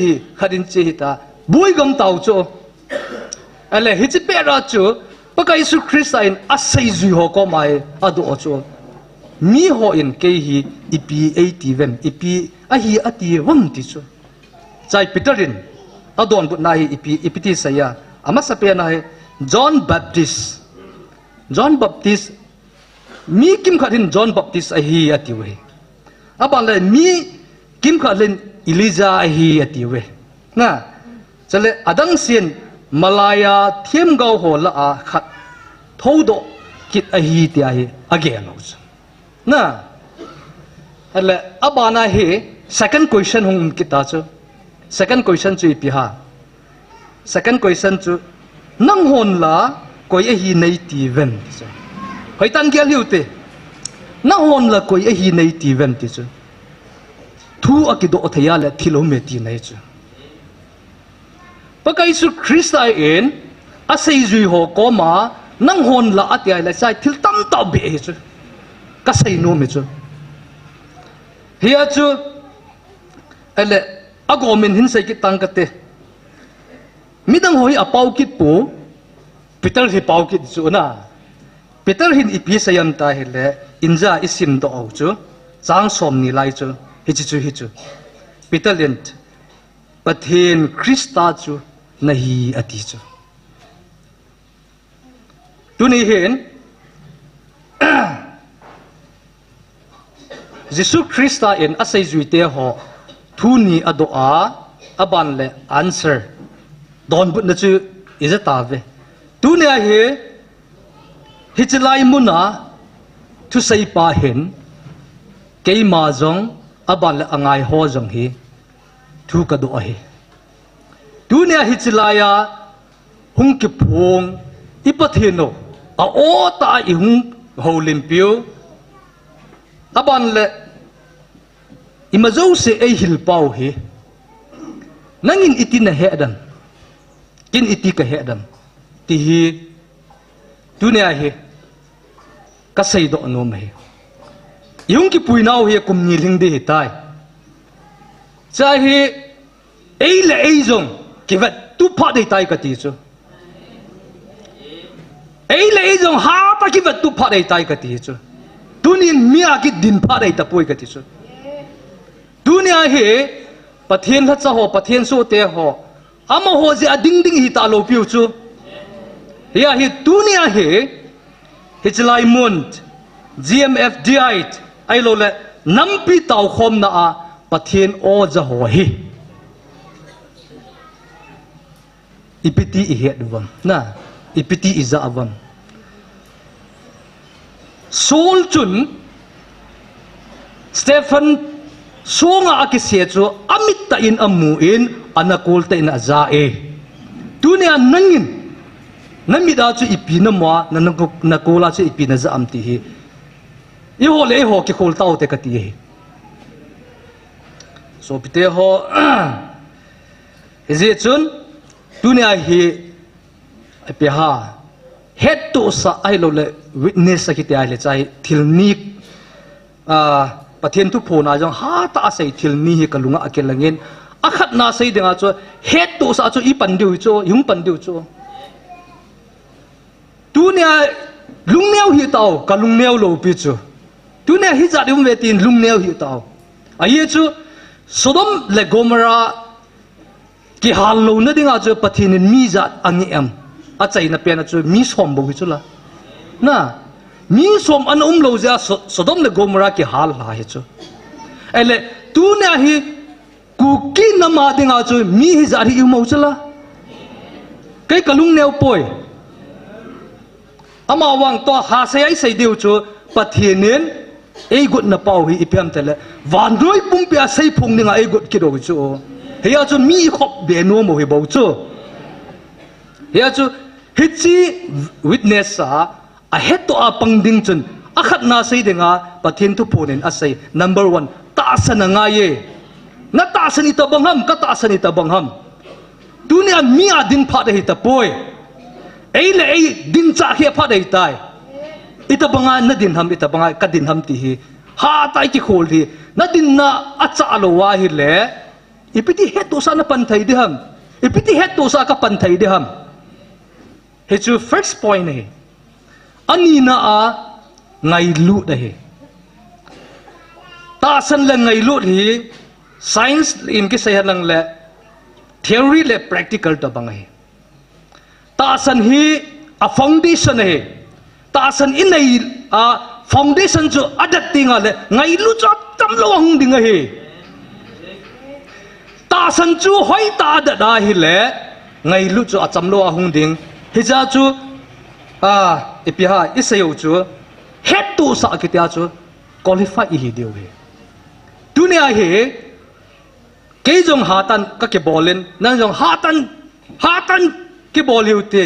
[SPEAKER 8] hi ta boi gam tau chu ale hichi pera chu pakai su Kristan asai zui ho ko mai ado chu mi ho in ke hi ipi 80 ipi a hi ati wam ti chu chai Peterin adon bu nai ipiti saya ama sapia nai John Baptist mi kim khatin John Baptist a hi ati we abale mi kim khalin Elijah a hi ati we na chale adang sin Malaya thiam gau ho la a khat thodo kit a hi ti a hi again na ale abana he second question hung kita chu second question chu ipi ha second question chu nang hon la koi a hi nei ti ven chu hoi tan kia liu te nang hon la koi a hi nei ti ven ti chu thu akido thaya le thilome ti nei chu pakai su Krista en asai zui ho ko ma nang hon la atia la sai thil tam ta be chu ka sai no me chu hiya chu ele agomin hin sai ki tangkate midang hoi apau kit pu Peter hi pau kit chu na Peter hin ipi sayam ta hele inja isim do au chu chang som ni lai chu hi chu Peter lent pathen Krista chu nahi ati chu tu ni hen Jesus Krista in asai zuite ho thu ni adoa aban le answer don but na chu iza ta ve tu ne he hichlai muna thu sei pa hen kei ma jong aban le angai ho jong hi thu ka do hi tu ne hichlaya hung ki phong ipatheno a o ta I hung ho limpio aban le imazo se ei hil pau hi nangin itin he dan kin iti ka he dan ti hi dunia hi ka sei do nom he yung ki puinaw hi kum ni ling de tai cha hi ei le ei zong ki vat tu pha de tai ka ti chu ei le ei zong ha ta ki vat tu pha de tai ka ti chu tunin mia ki din pha de ta poi ka ti chu dunia hi pathian la cha ho pathian so te ho ama ho je ading ding hi ta lo piu chu ya hi dunia hi hichlai mund GMF diet ai lo le nampi tau khom na a pathian o ja ho hi ipiti I he duwam na ipiti iza avam sol chun Stephen songa akise chu amit ta in amu in anakol ta in aza e dunia nangin namida chu ipina mo nakola chu ipina za amti hi I ho le ho ki khol tau te ka ti hi so pite ho is it chun dunia hi api ha het to sa ai lo le witness sa ki te ai le chai thilnik pathian tu phona jong ha ta sei thil ni hi kalunga akelangin akhat na sei denga cho het to sa cho I pandiu cho yung pandiu cho tunia lungneu hi tau kalungneu lo pi cho tunia hi za dum vetin lungneu hi tau ai chu Sodom le Gomorrah ki hal lo na dinga cho pathin mi za angi am a chai na pe na cho mi som bo hi chu la na mi som an lo ja Sodom le Gomorrah ki hal la he chu ele tu na hi ku ki na ma dinga chu mi hi za ri mo chula kai kalung neu poi ama wang to ha se ai sei deu chu pathinen ei gut na pau hi ipem tele van roi pum pia sei phung ninga ei gut ki do chu he ya chu mi khop be no mo hi bo chu he ya chu hichi witness sa a het to a pangding chun akhat na sei denga pathin tu phonen asai number 1 ta sana nga ye na ta sani ta bangham ka ta sani ta bangham dunia mi a din pha de ta poi ei le ei din cha khia pha de tai ita banga na din ham ita banga ka din ham ti hi ha tai ki khol di na din na acha lo wa hi le ipiti het to sa na pan thai de ham ipiti het to sa ka pan thai de ham he chu first point he ani na a ngai lu da he ta san le ngai lu hi science in ki sai lang le theory le practical ta bang he ta san hi a foundation he ta san in nei a foundation chu adat tinga le ngai lu cha tam lo hung ding he ta san chu hoi ta da da hi le ngai lu chu a cham lo hung ding hi ja chu ipiha isayo chu het tu sa kitia chu qualify hi deu he dunia he ke jong hatan ka ke bolen nang jong hatan ke bol hiute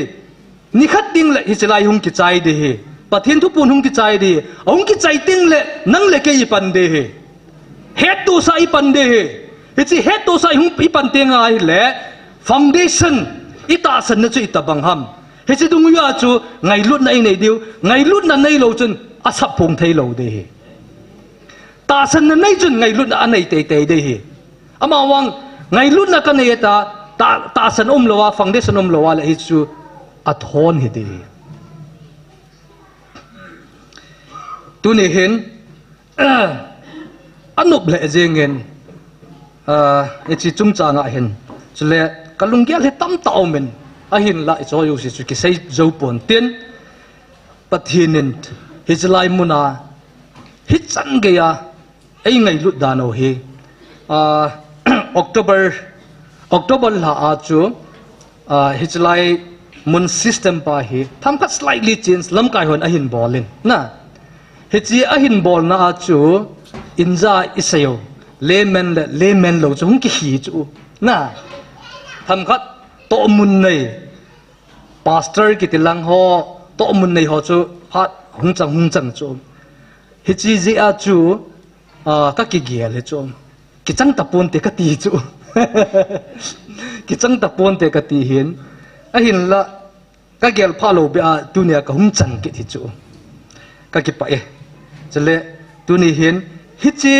[SPEAKER 8] ni khat ding le hi chlai hung ki chai de he pathin thu pun hung ki chai de hung ki chai ting le nang le ke I pan de he het tu sa I pan de he hi chi het tu sa hung I pan te nga hi le foundation ita san na chu ita bang ham he chi dung ya chu ngai lut na nei diu ngai lut na nei lo chun a sap phung thei lo de he ta san na nei chun ngai lut na anei te te de he ama wang ngai lut na ka nei ta san lo wa foundation lo wa le hi chu a thon hi de tu ni hin anup le jengin e chi chung cha nga hin chule kalung gyal he tam tau men a hin la cho yu si chu ki sei zo pon tin pathinin hi chlai muna hi chan ge ya ei ngai lut da no hi October la a chu hi chlai mun system pa hi tham khat slightly change lam kai hon a hin bolin na hi chi a hin bol na a chu inza isayo layman lo chu hung ki hi chu na tham khat to mun nei pastor ki tilang ho to mun nei ho chu phat hung chang chu hi chi ji a chu ka ki gial he chu ki chang tapon te ka ti chu ki chang tapon te ka ti hin a hin la ka gel phalo be a tunia ka hung chang ki thi chu ka ki pa e chale tuni hin hi chi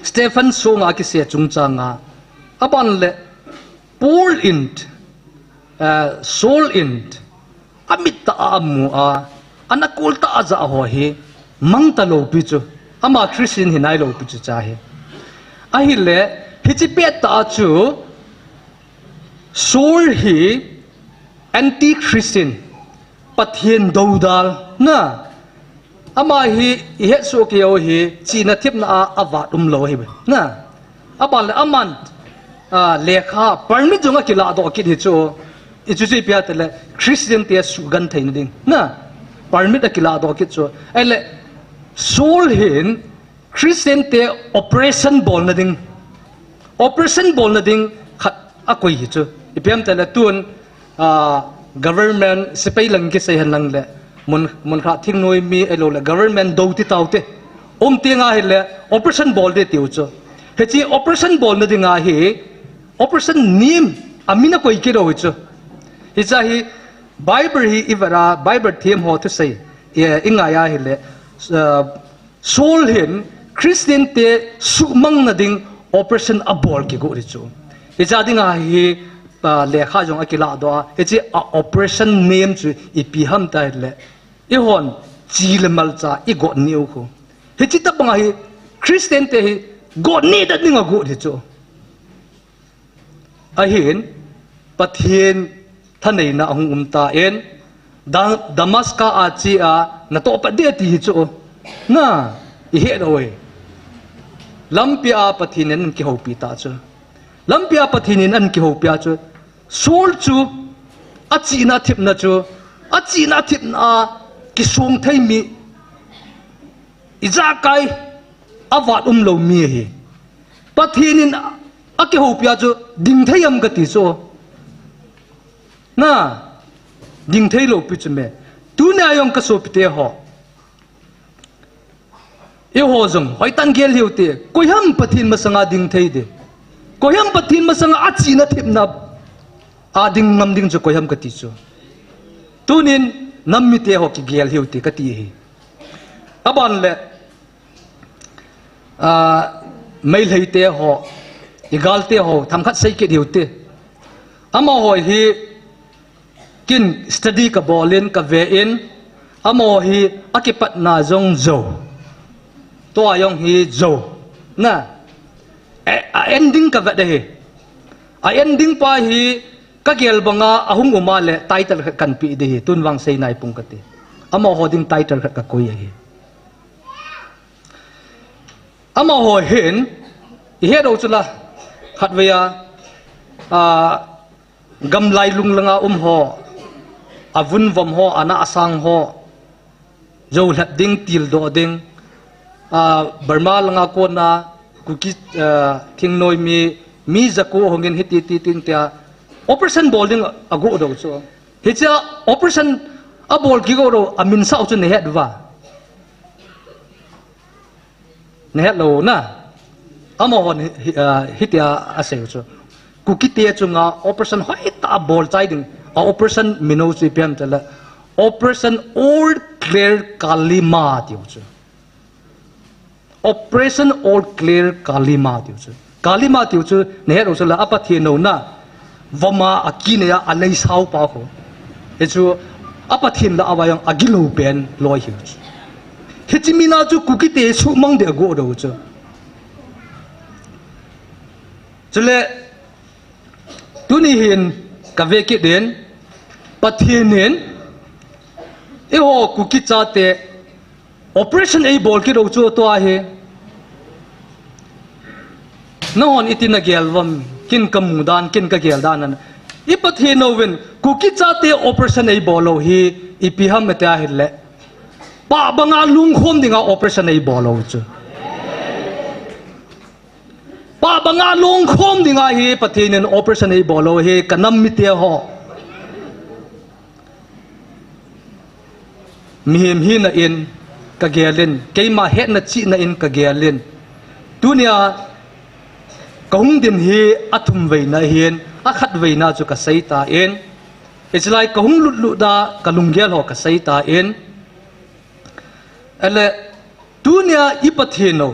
[SPEAKER 8] Stephen Songa ki se chung changa aban le Paul int soul int amit ta amu a anakul ta aza ho hi mang ta lo pi chu ama Christian hinai lo pi chu cha he a hi le hi chi pe ta chu soul hi anti Christian pathian dodal na ama hi he so ke o hi china thip na awa lo hi na aban le aman lekha permit jonga kila do ki hi chu ichu chi pya tele Christian te su gan thein ding na permit a kila do ki chu ele soul hin Christian te operation bol na ding khat a koi hi chu ipem tele tun government sipai lang ki sei han lang le mun kha thing noi mi elo le government do ti tau te te nga hi le operation bol de tiu chu he chi operation bol na dinga hi operation nim amina koi ki ro chu hi cha hi bible hi ivara bible theme ho to say inga ya hi le soul hin Christian te su mang na ding operation abol ki go ri chu hi cha dinga hi lekha jong akila do he chi operation name chu ipi ham ta le i hon chi le mal cha i go niu khu he chi ta bang hi Christian te hi go ni da ninga go ri chu a hin pathian thanei na hung ta en damaska a chi a na to pa de ti chu na i he roi lampia pathinen ki ho pi ta chu lampia pathinin an ki ho pia chu sol chu achina thip na ki sung thai mi iza kai awat lo mi hi pathinin a ki ho pia chu ding thai am ga ti chu na ding thai lo pi chu me tu na yong ka so pi te ho e ho jong hoi tan gel hiu te koi ham pathin ma sanga ding thai de koyam pathin masanga achi na thip na ading nam ding chu koyam ka ti chu tunin nammi te ho ki gel hiu ti ka ti hi aban le mai lei te ho igal te ho tham khat sei ke hiu te ama hoi hi kin study ka bolin ka ve in amo hi akipat na jong zo to ayong hi zo na ending ka vade he a ending pa hi ka gel banga ahung uma le title kan pi de hi tun wang sei nai pung kate ama hoding title ka koi hi ama ho hen he ro chula khatweya gam lai lung langa ho avun vom ho ana asang ho zo lat ding til do ding Burma langa ko na kuki thing noi mi zaku hongin hiti tin tia operation bowling ago do so hicha operation a ball ki go ro amin sa chu ne het wa ne het lo na amo hon hitia ase chu kuki te chunga operation hoi ta ball chai ding operation mino chu pem tala operation old clear kalima tiu chu operation all clear kalima tiu chu ne ro sala apathi no na vama akine ya alai sau pa ko e chu apa thin la awayang agilo pen loi hi hichimina chu kukite su mang de go do chu chule tuni hin ka ve ki den pathinen e ho kukicha te operation a bol ki ro chu to a he non itina gelwam kin kamudan kin ka geldan an ipathino wen kukicha te operation a bolo hi ipiham meta hille pa banga lung khom dinga operation a bolo chu pa banga lung khom dinga hi pathinen operation a bolo hi kanam mite ho mihim hi na in ka gelin keima het na chi na in ka gelin tunia kahung din hi athum veina hian akhat veina chu ka saita in it's like kahung lut da kalunggel ho ka saita in ele tunia ipathino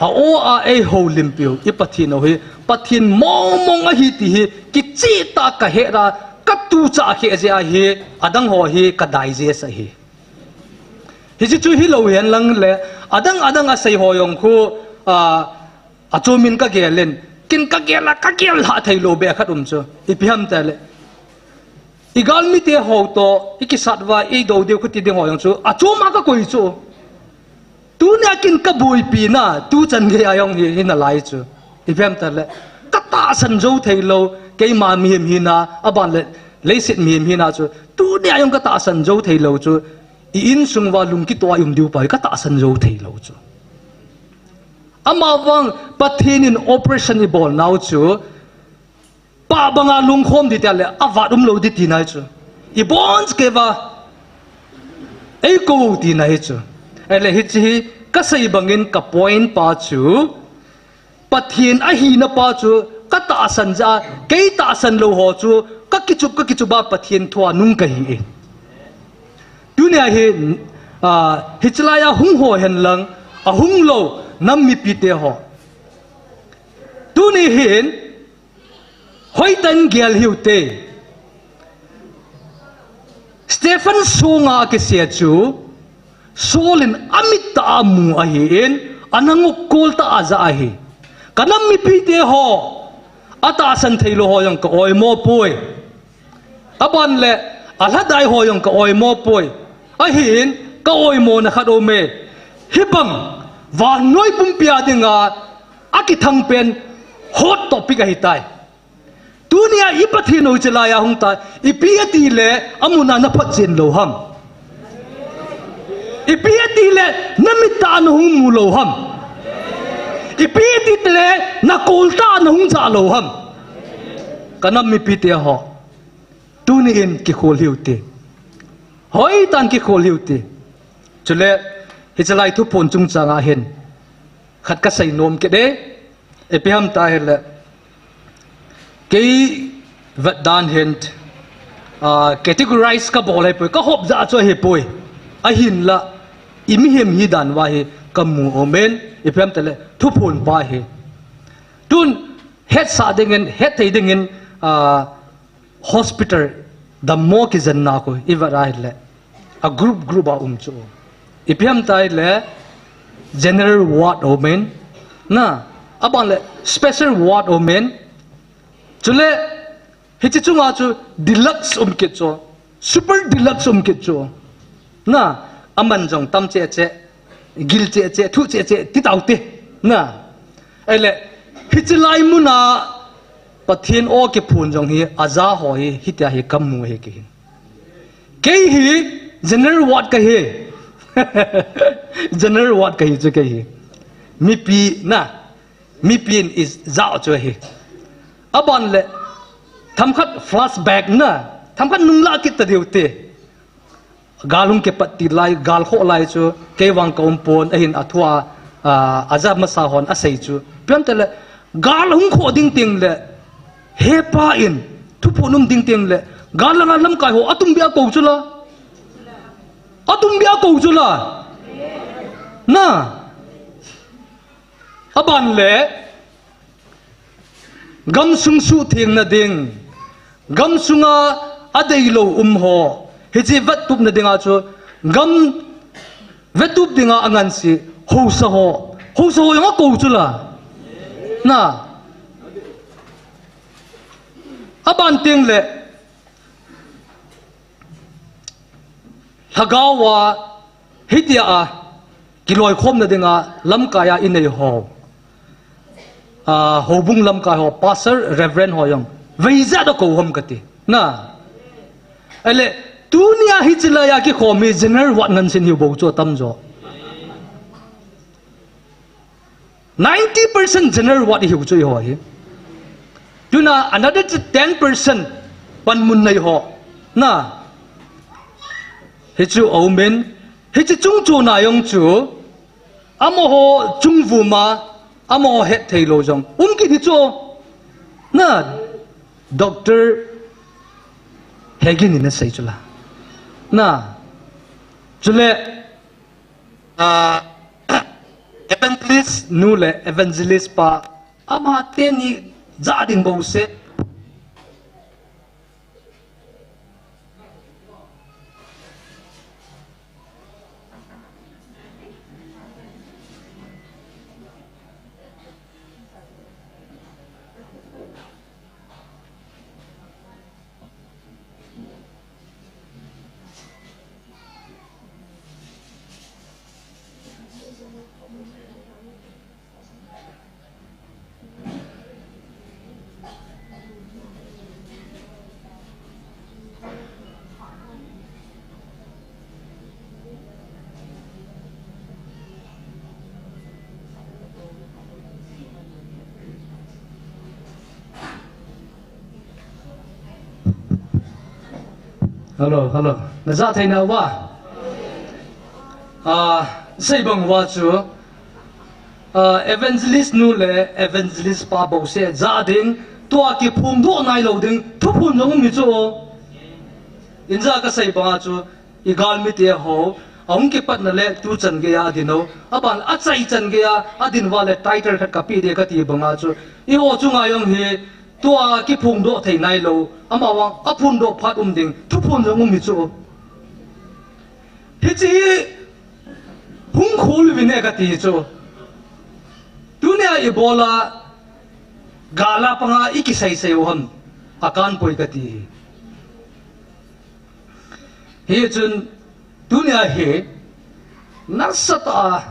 [SPEAKER 8] a o a ho limpio ipathino hi pathin mong a hi ti hi ki chi ta ka he ra ka tu cha khe je a hi adang ho hi ka dai je sa hi hi chu hi lo hian lang le adang a sei ho yong khu a chomin ka gelen kin ka gela ka gel ha thai lo be khat chu ipiham ta le igal mi te ho to ikisatwa e do de khuti ding ho yong chu a choma ka koi chu tu na kin ka boi pi na tu chan ge ayong hi hin lai chu ipiham ta le ka ta san zo thai lo ke ma mi him hi na aban le leisit mi him hi na chu tu ne ayong ka ta san zo thai lo chu I in sungwa lung ki to ayum diu pai ka ta san zo thai lo chu amawang pathin in operation I bol now chu pa banga lung khom di tale awadum lo di tinai chu I bonds ke wa ei ko ti nai chu ele hi chi ka sei bangin ka point pa chu pathin a hi na pa chu ka ta san ja ke ta san lo ho chu ka kichup ba pathin thua nung ka hi dunia hi hichlaya hung ho hen lang a hung lo nam mi pite ho tuni hin hoi tan gel hiute Stephen Songa ke sia chu solin amit ta mu a hin anangu kol ta aza a hi kanam mi pite ho ata san thailo ho yang ka oi mo poi aban le alhadai ho yang ka oi mo poi a hin ka oi mo na khat o me hibang wa noi pum pia dinga aki thang pen hot topic a hitai dunia ipathino chelaya hung ta ipiati le amuna na phatchen lo ham ipiati le namita na hung mu lo ham ipiati le na kolta na hung za lo ham kanam mi pite ho tuni in ki khol hiute hoi tan ki khol hiute chule hichalai thu pon chung changa hen khat ka sai nom ke de epiham ta hele ke vat dan hen categorize ka bolai pe ka hop za cho he poi a hin la imi hem hi dan wa he kamu omen epiham tele thu pon pa he tun het sa dingen het thei dingen hospital the mo ki jan na ko ivarai le a group a chu iphiam tai le general ward omen na aban le special ward omen chule hichi chunga chu deluxe ke cho super deluxe ke cho na aman jong tam che gil che thu che ti taute na ele hichi lai mu na pathin o ke phun jong hi aza ho hi hitia hi kamu he ke hi general ward ka hi general ward ka hi chu ka hi mi pi na mi pin is zao chu hi aban le tham khat flashback na tham khat nung la ki ta deute galung ke patti lai gal kho lai chu ke wang kompon ahin athua azab ma sa hon asai chu pian tele galung kho ding ting le he pa in thu phonum ding ting le galanga lam kai ho atum bia ko chula na aban le gam sung su thing na ding gam sunga adei lo ho hi chi vat tup na dinga chu gam vet tup dinga angan si ho sa ho yang ko chu la na aban ting le hagawa hitia a kiloi khom na dinga lam kaya in nei ho ho bung lam ka ho pastor reverend ho yang veiza da ko hom kati na ale dunia hi chila ya ki khomi general wat ngan sin hiu bo cho tam jo 90% general wat hiu cho ho hi tuna another 10% pan mun nei ho na hi chu omen hi chu chung chu na yong chu amo ho chung vu ma amo het thei lo jong ki hi chu na doctor hegin in sai chula na chule evangelist nu le evangelist pa ama te ni za ding bo se hello na za thai na wa sei bang wa chu evangelist nu le evangelist pa bo se za ding to ki phum do nai lo ding thu phum jong mi chu in za ka sei bang chu I gal mi te ho ong ki pat na le tu chan ge ya dino aban a chai chan ge ya adin wa le title khat ka pi de ka ti banga chu I ho chu nga yong he tua ki phum do thei nai lo ama wang a phum do phat ding thu phum jong mi chu he chi hung khol vi ne ka ti chu dunia ebola gala panga ikisai sai hon akan poi ka ti he chun dunia he nasata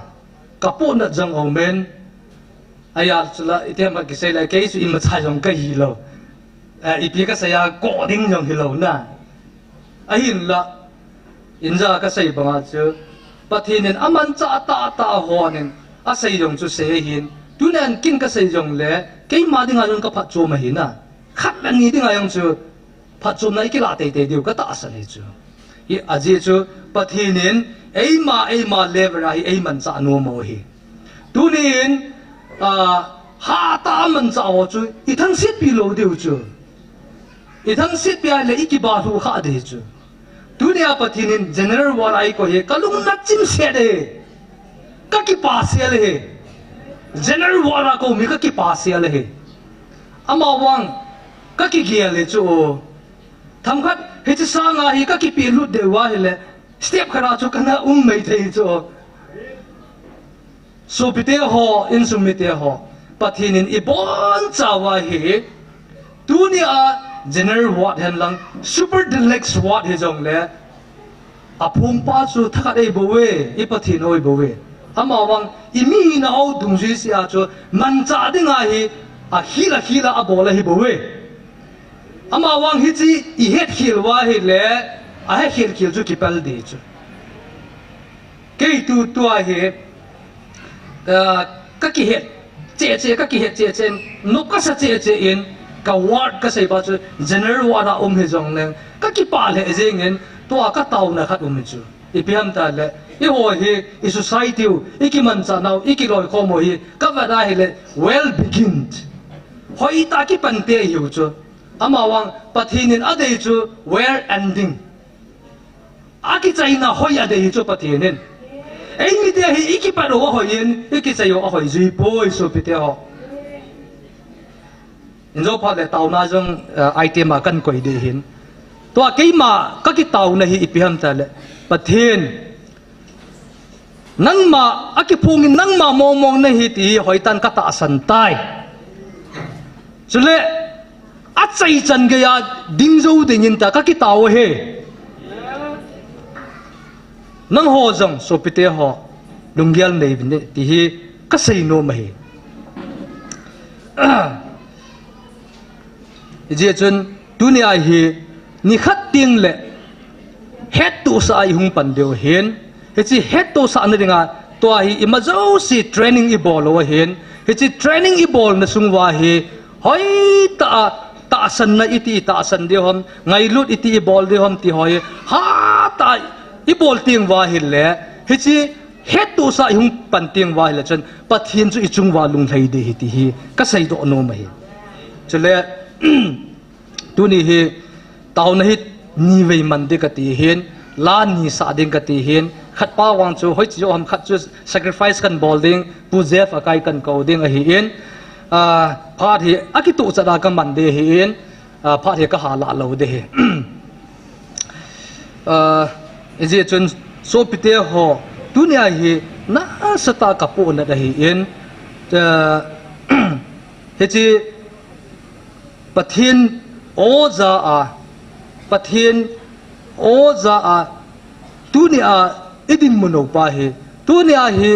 [SPEAKER 8] kapo na jang omen aya chula item ki sei lai ke su im chai jong ka hi lo ipi ka saya ko ding jong hi lo na ahin la inja ka sei banga chu pathinen aman cha ta honin a sei jong chu se hin tunan kin ka sei jong le ke ma ding a jong ka phat chu ma hi na khat lan ni ding a jong chu phat chu nai ki la te diu ka ta sa le chu I aji chu pathinin ei ma levera hi ei man cha no mo hi tunin ha ta man cha o chu I thang sit pi lo deu chu I thang sit pi le I ki ba hu kha de chu dunia pathinin general war ai ko he kalung na chim se de ka ki pa se le he general war ko mi ka ki pa se le he ama wang ka ki ge le chu tham khat he chi sa nga hi ka ki pi lu de wa he le step khara chu kana mai thei chu so pite ho in sumite ho pathinin I bon cha wa he dunia general what hen lang super deluxe what he jong le a phum pa chu thakat ei bowe I pathin oi bowe ama wang I mi na au dung ji sia chu man cha dinga hi a hila a bola hi bowe ama wang hi chi I het khil wa hi le a he khil chu ki pal de chu ke tu a he ka ki het che ka ki het che no ka sa che in ka ward ka sei ba chu general ward a he jong leng ka ki pa le jengin to ka taw na khat chu I piam ta le I ho hi I society I ki man cha nau I ki roi kho mo hi ka va da hi le well beginned hoi ta ki pan te hi chu ama wang pathinin ade chu where ending aki chaina hoi ade hi chu pathinin ei mi te hi I ki pa ro ho yin I ki chayo a hoi zui poi so pite ho inzo pha le tau na jong item a kan koi de hin ตัวกี่มาก็กิตาวนะฮีอิพิฮัมตาเลประเทศนังมาอากิพูงินนังมามองนะฮีตีหอยตันกตาสันตายสุเลอัจฉริจันกยาดิ้งโจดิ้งินตาก็กิตาวเฮนังโฮจังโซปิเตหอลุงเกลในบินตีฮีก็ใส่โนมาเฮเจ้าจนดุนยาฮีนี่ขัดติงเลยเฮตตัวสายหุงปันเดียวเห็นเฮจิเฮตตัวสายนั่นเองตัวฮีอิมาเจ้าสิเทรนนิ่งอีบอลว่าเห็นเฮจิเทรนนิ่งอีบอลนั่นสุงว่าฮีหอยตาสันนะอิติตาสันเดียวहमไงลุดอิติอีบอลเดียวहमตีหอยฮาตาอีบอลติงว่าเห็นเลยเฮจิเฮตตัวสายหุงปันติงว่าเห็นจนปัทเฮียนจุอิจุงว่าลุงไทยเดียตีฮีก็ใส่ตัวโนมาเห็นจนเลยตัวนี้ฮีตาวนี้นี่เวมันเด็กตีเห็นล้านนี่สาดิงกตีเห็นขัดป้าวางจูเฮ้ยจู่ผมขัดจู sacrifice กันบอลดิ้งปูเจฟอะไรกันเขาดิ้งเห็นพาที่อากิตุจะได้กันมันเดียเห็นพาที่ก็หาละเราเดียเจ้าจนโซปิเตหอตัวนี้เห็นน่าสตากับปูนั่นเห็นเฮ้ยปะเทียนโอซาปะเทียนโอซาตัวนี้อิดินมโนปาเฮตัวนี้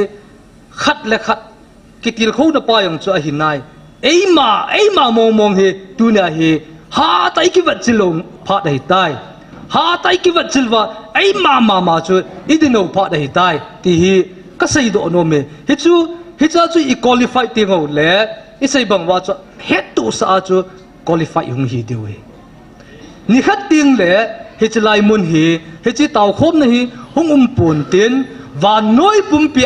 [SPEAKER 8] ขัดเล็กขัดกิติลเขาหน้าปายังจะหินนายไอ้มามองเฮตัวนี้หาไตกิวัดจิลงพาได้ตายหาไตกิวัดจิลว่าไอ้มาจูอิดินเอาพาได้ตายที่เฮก็ใส่ดอกโนเมเฮจูอีคอลิฟายที่เขาเล่ไอ้ใส่บังว่าจูเฮตุสาจูคอลิฟายyungฮีเดียวนี่ขัดติงเล่เฮจิไลมุนฮีเฮจิตาวคมนี่หงปุ่นตินวันน้อยปุ่มปี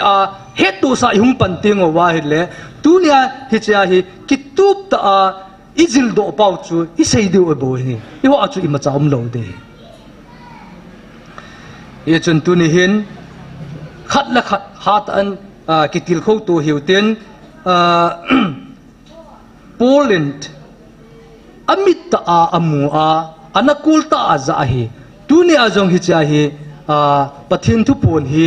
[SPEAKER 8] เฮตุสายหงปันติงว่าเฮเล่ตัวนี้เฮจิอาฮีคิดตุบตาอิจิลโดเป้าจูอิใส่เดียวบ่อยนี่อีว่าจูอิมาจ้าเราเดเยจนตัวนี้เห็นขัดและขัดหาตันกิติลเขาตัวหิวตินโปแลนด์อมิตาอามูอันนักกุลตาอาจาฮีตัวนี้อาจงฮิจาฮีปะทินทุพนฮี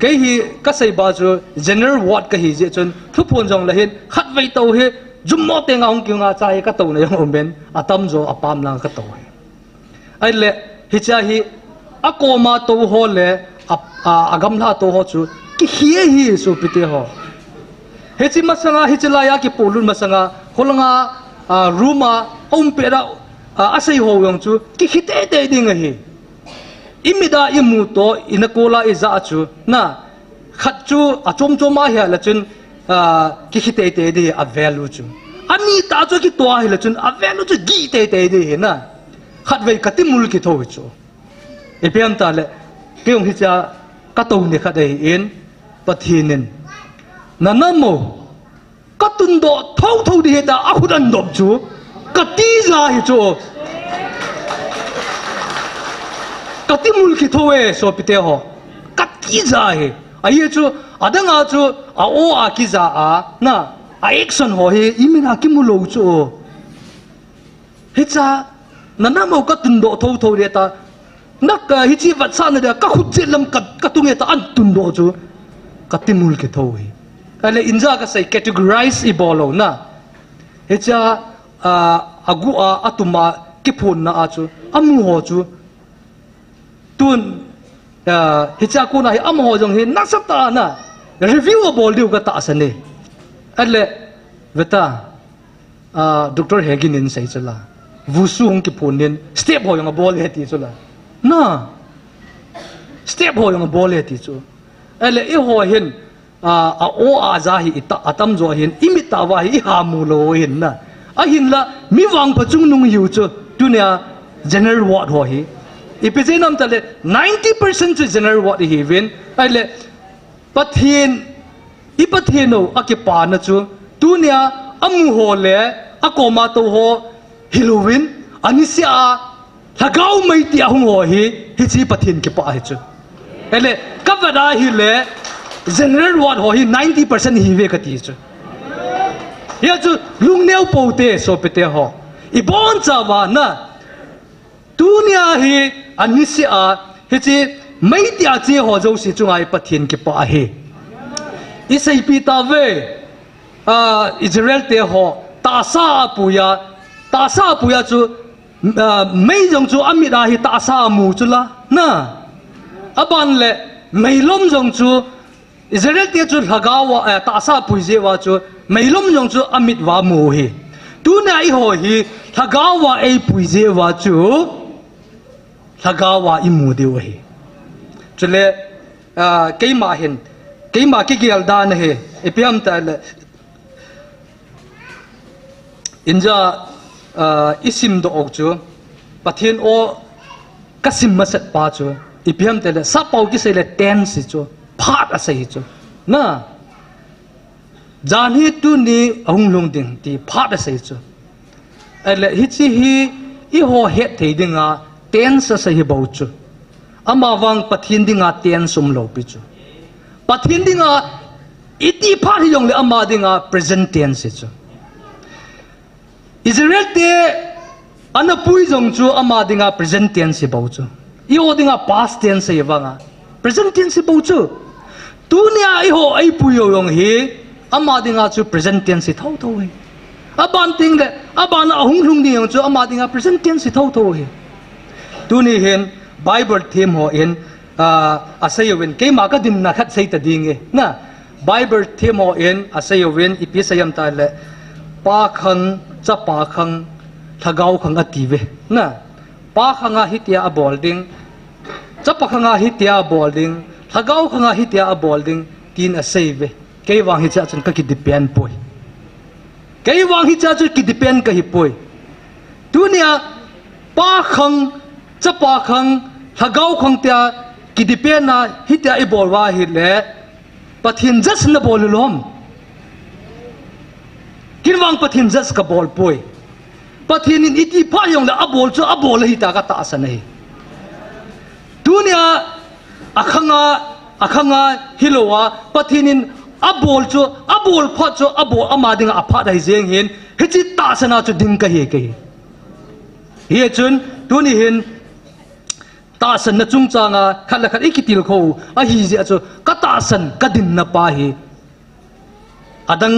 [SPEAKER 8] ก็ฮีก็ใส่บาจู general ward ก็ฮีเจจนทุพนจงละเห็นขัดไว้ตัวฮีจุ่มมอเตงเอาคิวงาใจก็ตัวเนี่ยองเป็นอาตมโจอาปามลังก็ตัวไอ้เละฮิจาฮีอากมาตัวหัวเละอากำลาตัวหัวจูกิเฮียฮีสุปิเตหอเฮจิมาสังฮิจลายากิปูลุนมาสังคนละรูมาอมเปร่าอาศัยหัวยงจูกิคิดเตดิ้งเฮอิมิดาอิมูโตอินโคลาอิซาจูน่ะขัดจูจมมาเฮละจุนกิคิดเตดิ้งอเวลูจูอันนี้ตาจูกิตัวเฮละจุนอเวลูจูกีเตดิ้งน่ะขัดไว้กัติมุลกิโตวิจูเอเปียมตาเลเกี่ยงฮิจากัตงเนี่ยขัดได้เอ็นปะทีนินนั่นโมกัตุนโดเท่าดีเหตุอาคุดันดบจูกัตีจ่าฮิจูกัติมุลกิโตเอโซปิเตหอกัตีจ่าฮิไอ้จูอาดังอาจูโออากิจ่าน่ะไอเอ็กซ์นหอเฮอิมินากิมุโลจูฮิจานั่นโมกัตุนโดเท่าดีเหตุนักฮิจิวัตสานเดียก็ขุดเจลมกัตุงเอตอันตุนโดจูกัติมุลกิโตเฮอะไรอินจาก็ใส่ categorize อีบอลแล้วนะเฮจ้าอากูอาตุมากิพุนนะอาจูอามูหัวจูตุนเฮจ้ากูนะอามูหัวจงเฮนักสัตตานะ review บอลเดียวก็ตาสันนี่อะไรเวต้าดร.เฮกินินใส่จุลาวูซูงกิพุนนินสเต็ปหัวยังบอลเฮติจุลาน่ะสเต็ปหัวยังบอลเฮติจูอะไรอีหัวเห็นโออาจาฮิอาตัมโจหินอิมิตาวาฮิฮามูโลหินนะหินละมีวังปัจจุนุงอยู่จูตัวเนี้ย general ward หัวฮิอีพิเศษนั่นแต่เลย 90% จู general ward ฮิวินไอ้เลยปัทเทียนอีปัทเทียนโออากิปานะจูตัวเนี้ยอามูหัวเลยอากมาตัวหัวฮิโลวินอันนี้เสียถ้าเขาไม่ตีอาหงหัวฮิฮิจีปัทเทียนกิปาฮิจูไอ้เลยกับว่าได้ฮิเลยgeneral ward หัวฮี 90% ฮีเวกตีจูยาจูลุงเนียวปูเตโซเปเตหออีบอนจาวานะต nia hi anisia hi chi mấy tia chi ho zo si chungai pathin ki pa hi isai pi ta ve Israel te ho ta sa puya chu mấy dòng chu amida hi ta sa mu chu la na aban le mấy lom dòng chu Israel te chu hagawa ta sa pui je wa chu mấy lom dòng chu amit wa mu hi tu na i ho hi hagawa ei pui je wa chu hagawa i mu de wa hi chule keima hin keima ki gial dan he epiam ta le inja isim do ok chu pathian o kasim ma set pa chu epiam ta le sa pau ki se le ten si chu phat a sei chu na jan hi tu ni ahung lung ding ti phat a sei chu ele hi chi hi i ho het thei dinga ten sa sei hi bo chu ama wang pathian dinga ten sum lo pi chu pathian dinga iti phat hi yong le ama dinga present tense chu Israel te anapui jong chu ama dinga present tense bo chu i o dinga past tense wanga present tense bo chu tu nia i ho ai pui yong hi ama dinga chu present tense thau thau hi aban ting le aban ahung lung ni yong chu ama dinga present tense thau thau hi tu ni hen Bible theme ho in asayawin kay maka din nakat say tadinge na Bible theme ho in asayawin ipisayam tale pakhang cha pakhang thagaw khang ative na pakhanga hitia a bolding cha pakhanga hitia a bolding thagaw khanga hitia a bolding tin a save kay wang hi cha chun ka ki depend poi kay wang hi cha chu ki depend ka hi poi tunia pakhang cha pakhang thagaw khang tia ki depend na hitia i bol wa hi le pathin jas na bol lom kinwang pathin jas ka bol poi pathin in iti pa yong la abol chu abol hi ta ka ta sa nei tunia akhanga hilowa pathin in abol chu abol pha chu abol ama ding a pha dai jeng hin hichi ta sana chu ding ka hi hi chun tuni hin ta san na chung changa khala khat ikitil kho a hi je chu ka ta san ka din na pa hi adang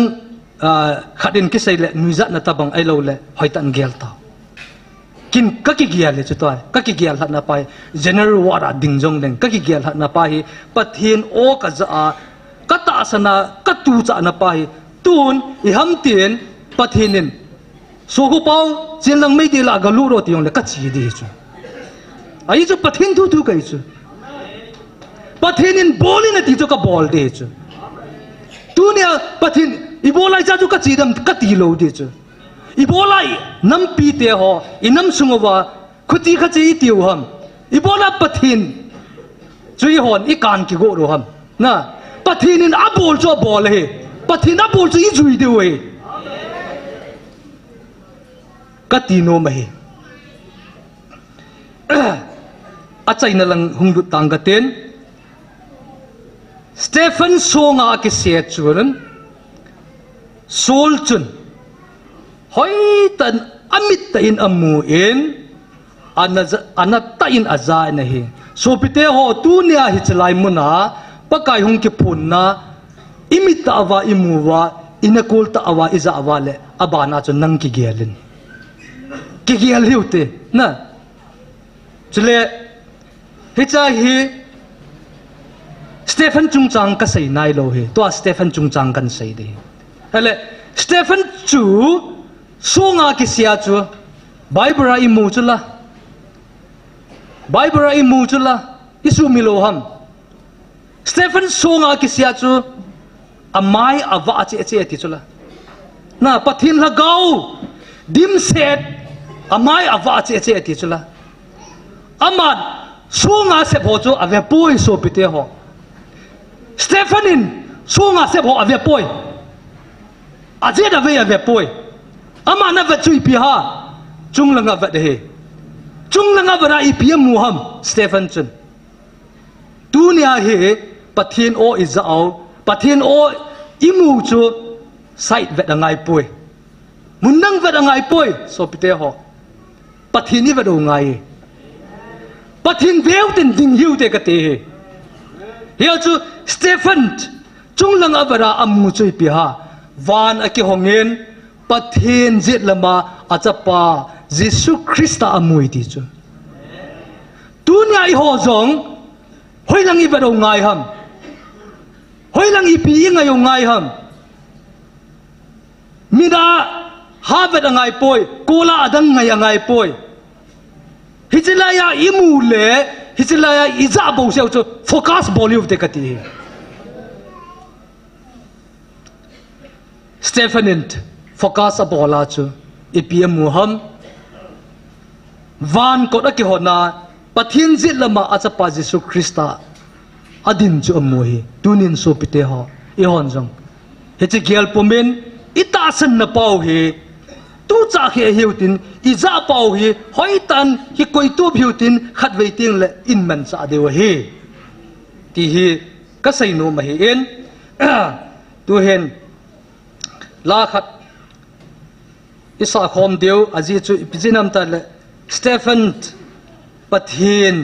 [SPEAKER 8] khadin ki sai le nuiza na tabang ai lo le hoitan gel ta kin ka ki gial le chu toy ka ki gial hat na pai general wara ding jong leng ka ki gial hat na pa hi pathin o ka za ka ta sana ka tu cha na pa hi tun i ham tien pathinin so ko pau chen lang mai ti la ga lu ro ti yong le ka chi di chu ai chu pathin thu kai chu pathin in bolin ti chu ka bol de chu tu nia pathin i bolai cha chu ka chi dam ka ti lo de chu i bolai nam pi te ho i nam sungowa khuti kha chi ti ham i bola pathin chui hon i kan ki go ro ham na pathin in a bol chu bol he pathin a bol chu i jui de we ka ti no ma he achai na lang hungdu tanggaten Stephen songa ke se churun sol chun hoi tan amit ta in amu in anata in aza na hi so pite ho tu nia hi chlai muna pakai hung ke phun na imita awa imuwa inakul ta awa iza awa le abana chu nang ki gelin ki gel hiute na chule hicha hi Stephen Chungchang ka sei nai lo he to Stephen Chungchang kan sei de hele Stephen chu songa ki sia chu Bible ra imu chula Bible ra imu chula isu milo ham Stephen songa ki sia chu amai awa che che ti chula na pathin la gau dim set amai awa che che ti chula aman songa se pho chu ave poi so pite ho Stephenin songa se pho ave poi aje da ve ave poi ama na va chui pi ha chung langa va de he chung langa va ra I pi mu ham Stephen chun tu nia he pathin o izao pathin o imu chu site va da ngai poi munang va da ngai poi so pite ho pathin ni va do ngai pathin veu tin ding hiu te ka te hiu chu Stephen chung lang avara amu chui pi ha van aki hongen pathin zit lama achapa Jesu Christa amui ti chu tunya I ho zong hoi lang I vado ngai ham hoi lang I pi ngai ngai ham mida havet ngai poi kola adang ngai poi hijilaya imule hijilaya izabo sel chu focus boliu te kati Stephenint focus abola chu ipia muham van ko da ki hona pathin zit lama achapa Jesu Christa adin chu amuhi tunin so pite ho I hon jong hechi gel pomen ita san na pau he tu cha he hiutin iza pau hi hoitan hi koi tu hiutin khat waiting le in man sa dewa he ti hi ka sai no ma hi en tu hen la khat isa khom deu aji chu pijinam ta le Stephen pathin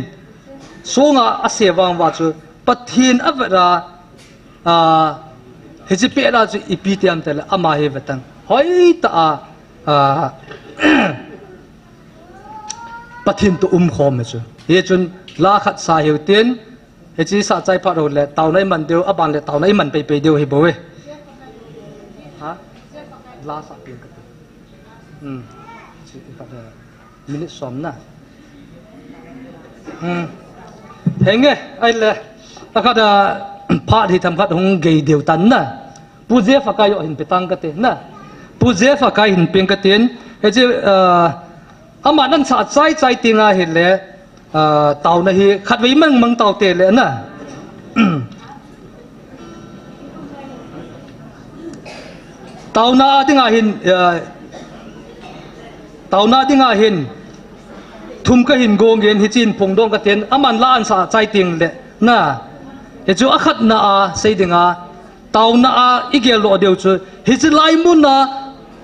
[SPEAKER 8] songa asewang wa chu pathin avara heji pe ra chu ipitiam ta le ama he watan hoi ta pathin tu khom chu he chun la khat sa heu ten he chi sa chai pha ro le taw nai man deu aban le taw nai man pe deu he bowe ha la sa pe ka chi ka da minute som na henge ai le ka da pha thi tham khat hong gei deu tan na pu je fa ka yo hin petang ka te na pu je fa ka hin peng ka ten he je ama nan sa chai chai tinga he le taw na hi khat wei mang taw te le na taw na tinga hin taw na tinga hin thum ka hin gong gen hi chin phong dong ka ten aman la an sa chai ting le na he chu akhat na a sei dinga taw na a igel lo deu chu hi chi lai mun na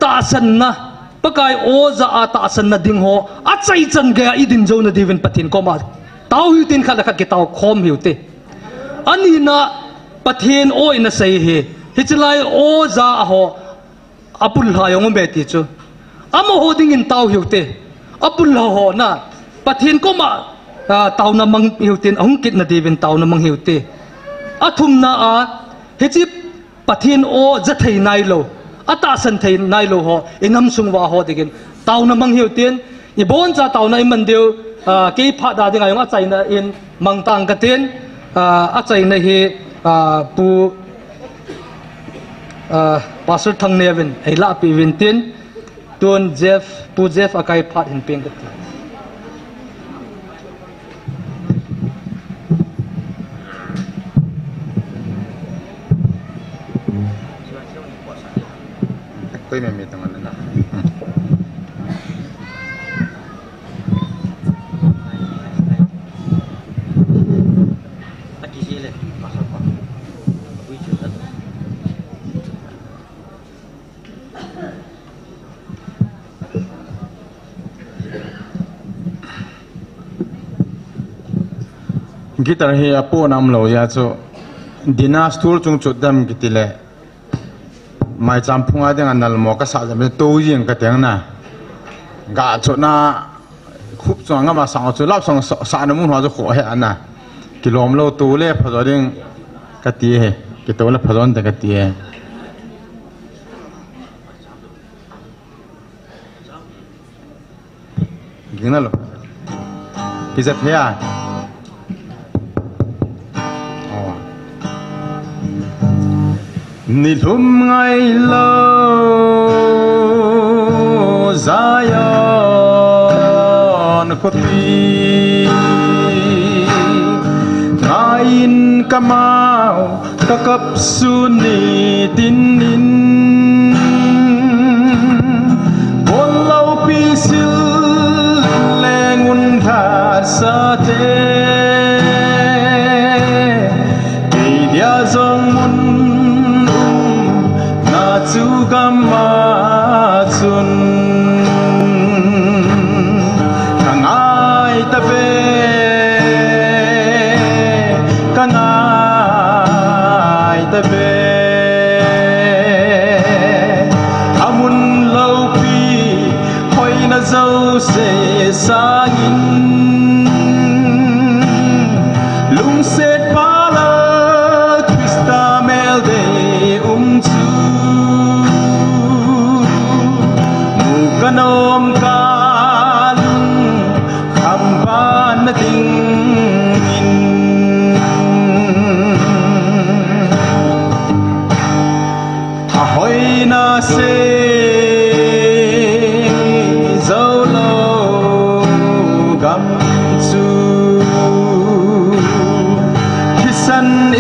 [SPEAKER 8] ta san na pakai o za a ta san na ding ho a chai chan ga I din zo na divin pathin ko ma taw hu tin khala khat ke taw khom hiu te ani na pathin o ina sei he hi chi lai o za a ho apul ha yong be ti chu amo ho ding in taw hiu te apul ha ho na pathin ko ma taw na mang hiu tin ong kit na divin taw na mang hiu te athum na a hi chi pathin o za thei nai lo ata san thei nai lo ho inam sung wa ho digin taw na mang hiu tin I bon cha taw na man deu ke pha da ding ayong a chai na in mang tang ka tin a chai na hi pu pastor thang nevin ai la pi win tin tun pu Jeff akai phat hin peng ka tin
[SPEAKER 3] tôi mẹ tao ăn nè guitar hi apo nam lo ya cho dinastur chung chodam gitile mai champunga deng anal mo ka sa jam to yeng ka teng na ga cho na khup changa ma sa cho lap sang sa na mun ha cho kho he ana kilom lo tu le phajo ding ka ti he ki to le phajon de ka ti he gina lo pizza phea nilhum ngai lo Zion khoti ngain kamau kakap suni tinin bolau pisil lengun khasate dia zong mun Kangai tabe ta be amun lâu pi hoi na dâu se sangin lung set pala twista mel de chu mu kanom ka lung kham ba na ding in ahoy na se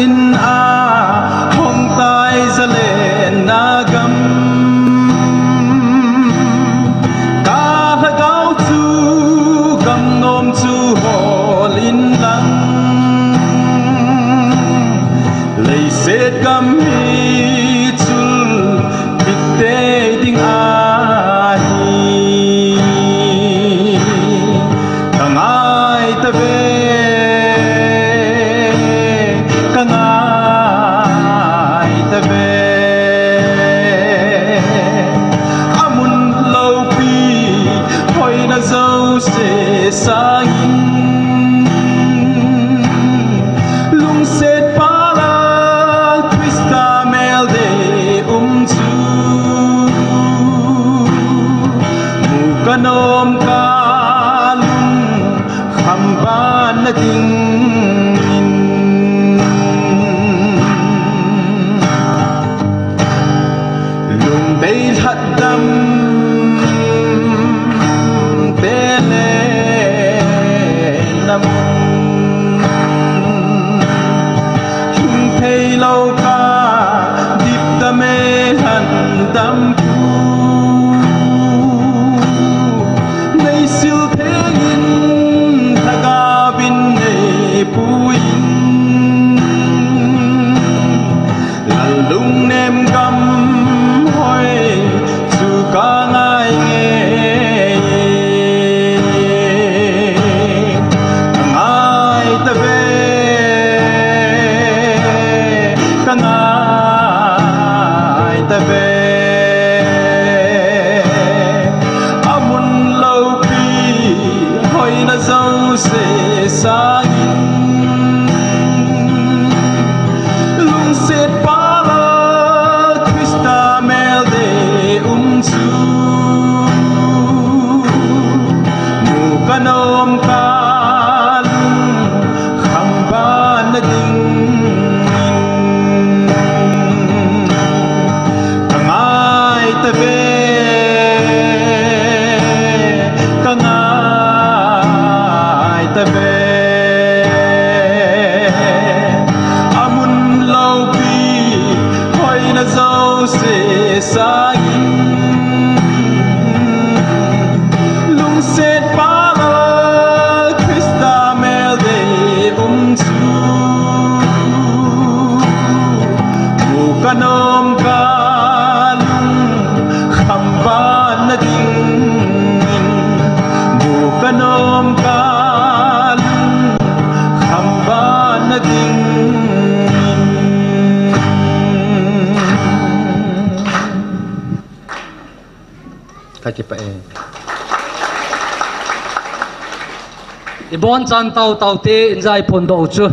[SPEAKER 3] in a hong tai zale na gam ka la gao chu gam nom chu hol in lang lei set gam hi chul bit te ding a hi kangai ta ve sangin lung set pala twista mel de chu mu kanom ka lung kham ban na ding in lung dei hat dam chung thei lâu ca dip ta me han dam pu nei sil thengin thaga bin nei puin lal lung nem gam hoi chu ka ngai nge se sangin lung set pala twista mel de chu mu kanom ka lung kham ban na ding kangai ta ve amun lâu pi hoi na dâu se sangin lung set pala twista mel de chu mu kanom ka lung kham ban na ding mu kanom ka
[SPEAKER 8] thaki pa e ibon chan tau tau te injai pon do chu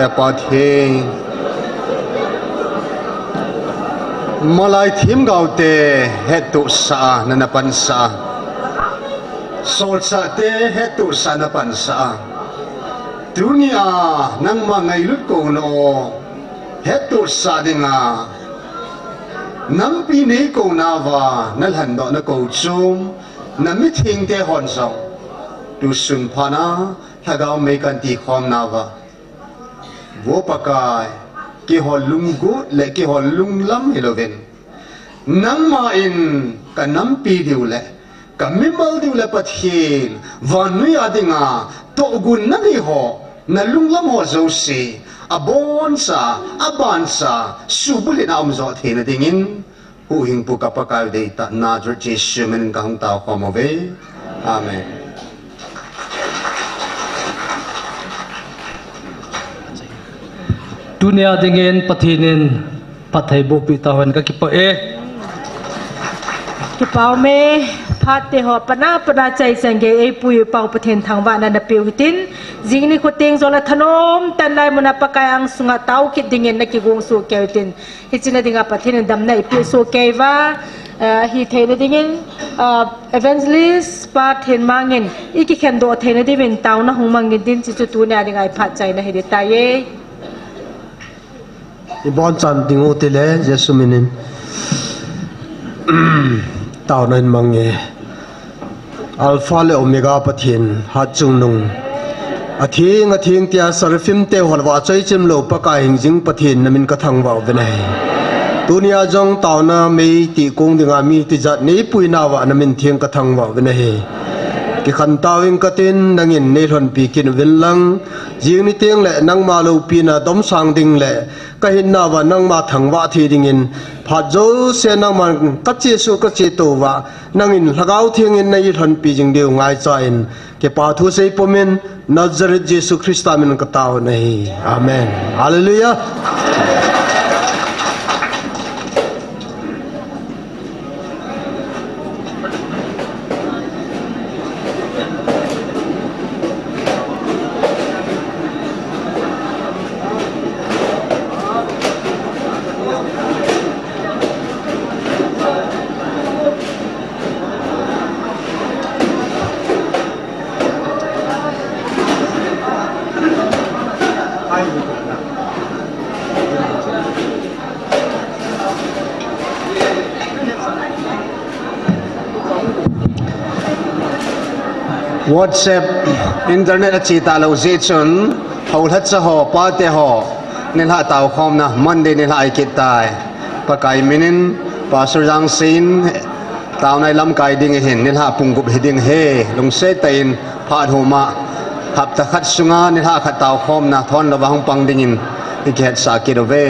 [SPEAKER 4] te pathe malai thim gau te hetu sa nanapan sa sol sa te hetu sa napan sa dunia nang mangai lut ko no hetu sa dinga nam pi nei ko na wa nalhan do na ko chum nami thing te hon song tu sun phana thagao me kan ti khom na wa wo pakai ki hol lung gu le ki hol lung lam hiloven nang ma in kanam pi diu le kamimal diu le pathin vanui adinga to gun na ni ho na lung lam ho zo si abon sa aban sa subuli na umzo thina dingin hu hing pu kapakai de ta na jer jesu men kang ta khomove amen.
[SPEAKER 8] Dunia dengan patinin pathai bopi tahun ka kipa
[SPEAKER 1] Kipau me phat te ho pana chai sangge e pui pau pathen thangwa na na piu hitin jingni ko teng zola thanom tan lai muna pakayang sunga tau kit dingen na ki gong su keutin hichina dinga pathen dam na ipi so keiwa hi theina dingen evangelist pathen mangin iki khendo theina divin tau na hungmangin din chi chu tu na dinga phat chai na hedi ta ye
[SPEAKER 7] Ibon chan dingu tile Jesu minin tao nên mange alpha le omega pathin ha chung nung athing tia sarfim te holwa chai chim lo paka hingjing pathin namin ka thang wa venai dunia jong tao na me ti kong dinga mi ti jat nei puina wa namin thiang ka thang wa venai ki khan tawing katin nangin nei thon pi kin vinlang jing ni teng le nang ma lo pi na dom sang ding le ka hin na wa nang ma thang wa thi ding in phat zo se nang man ka che su ka che to wa nangin lagau thiang in nei thon pi jing deu ngai cha in ke pa thu sei pomen Nazareth Jesu Christa min ka taw nei amen hallelujah.
[SPEAKER 4] WhatsApp internet at chita lo zechun haul hat sa ho pate ho nilha tao khom na Monday nilha ai kit tai pakai minin pastor jang sin tao nai lam kai ding hin nilha pungup hiding he lung se tain phat homa hap ta khat sunga nilha khat tao khom na thon lo wang pang dingin iket sa kirove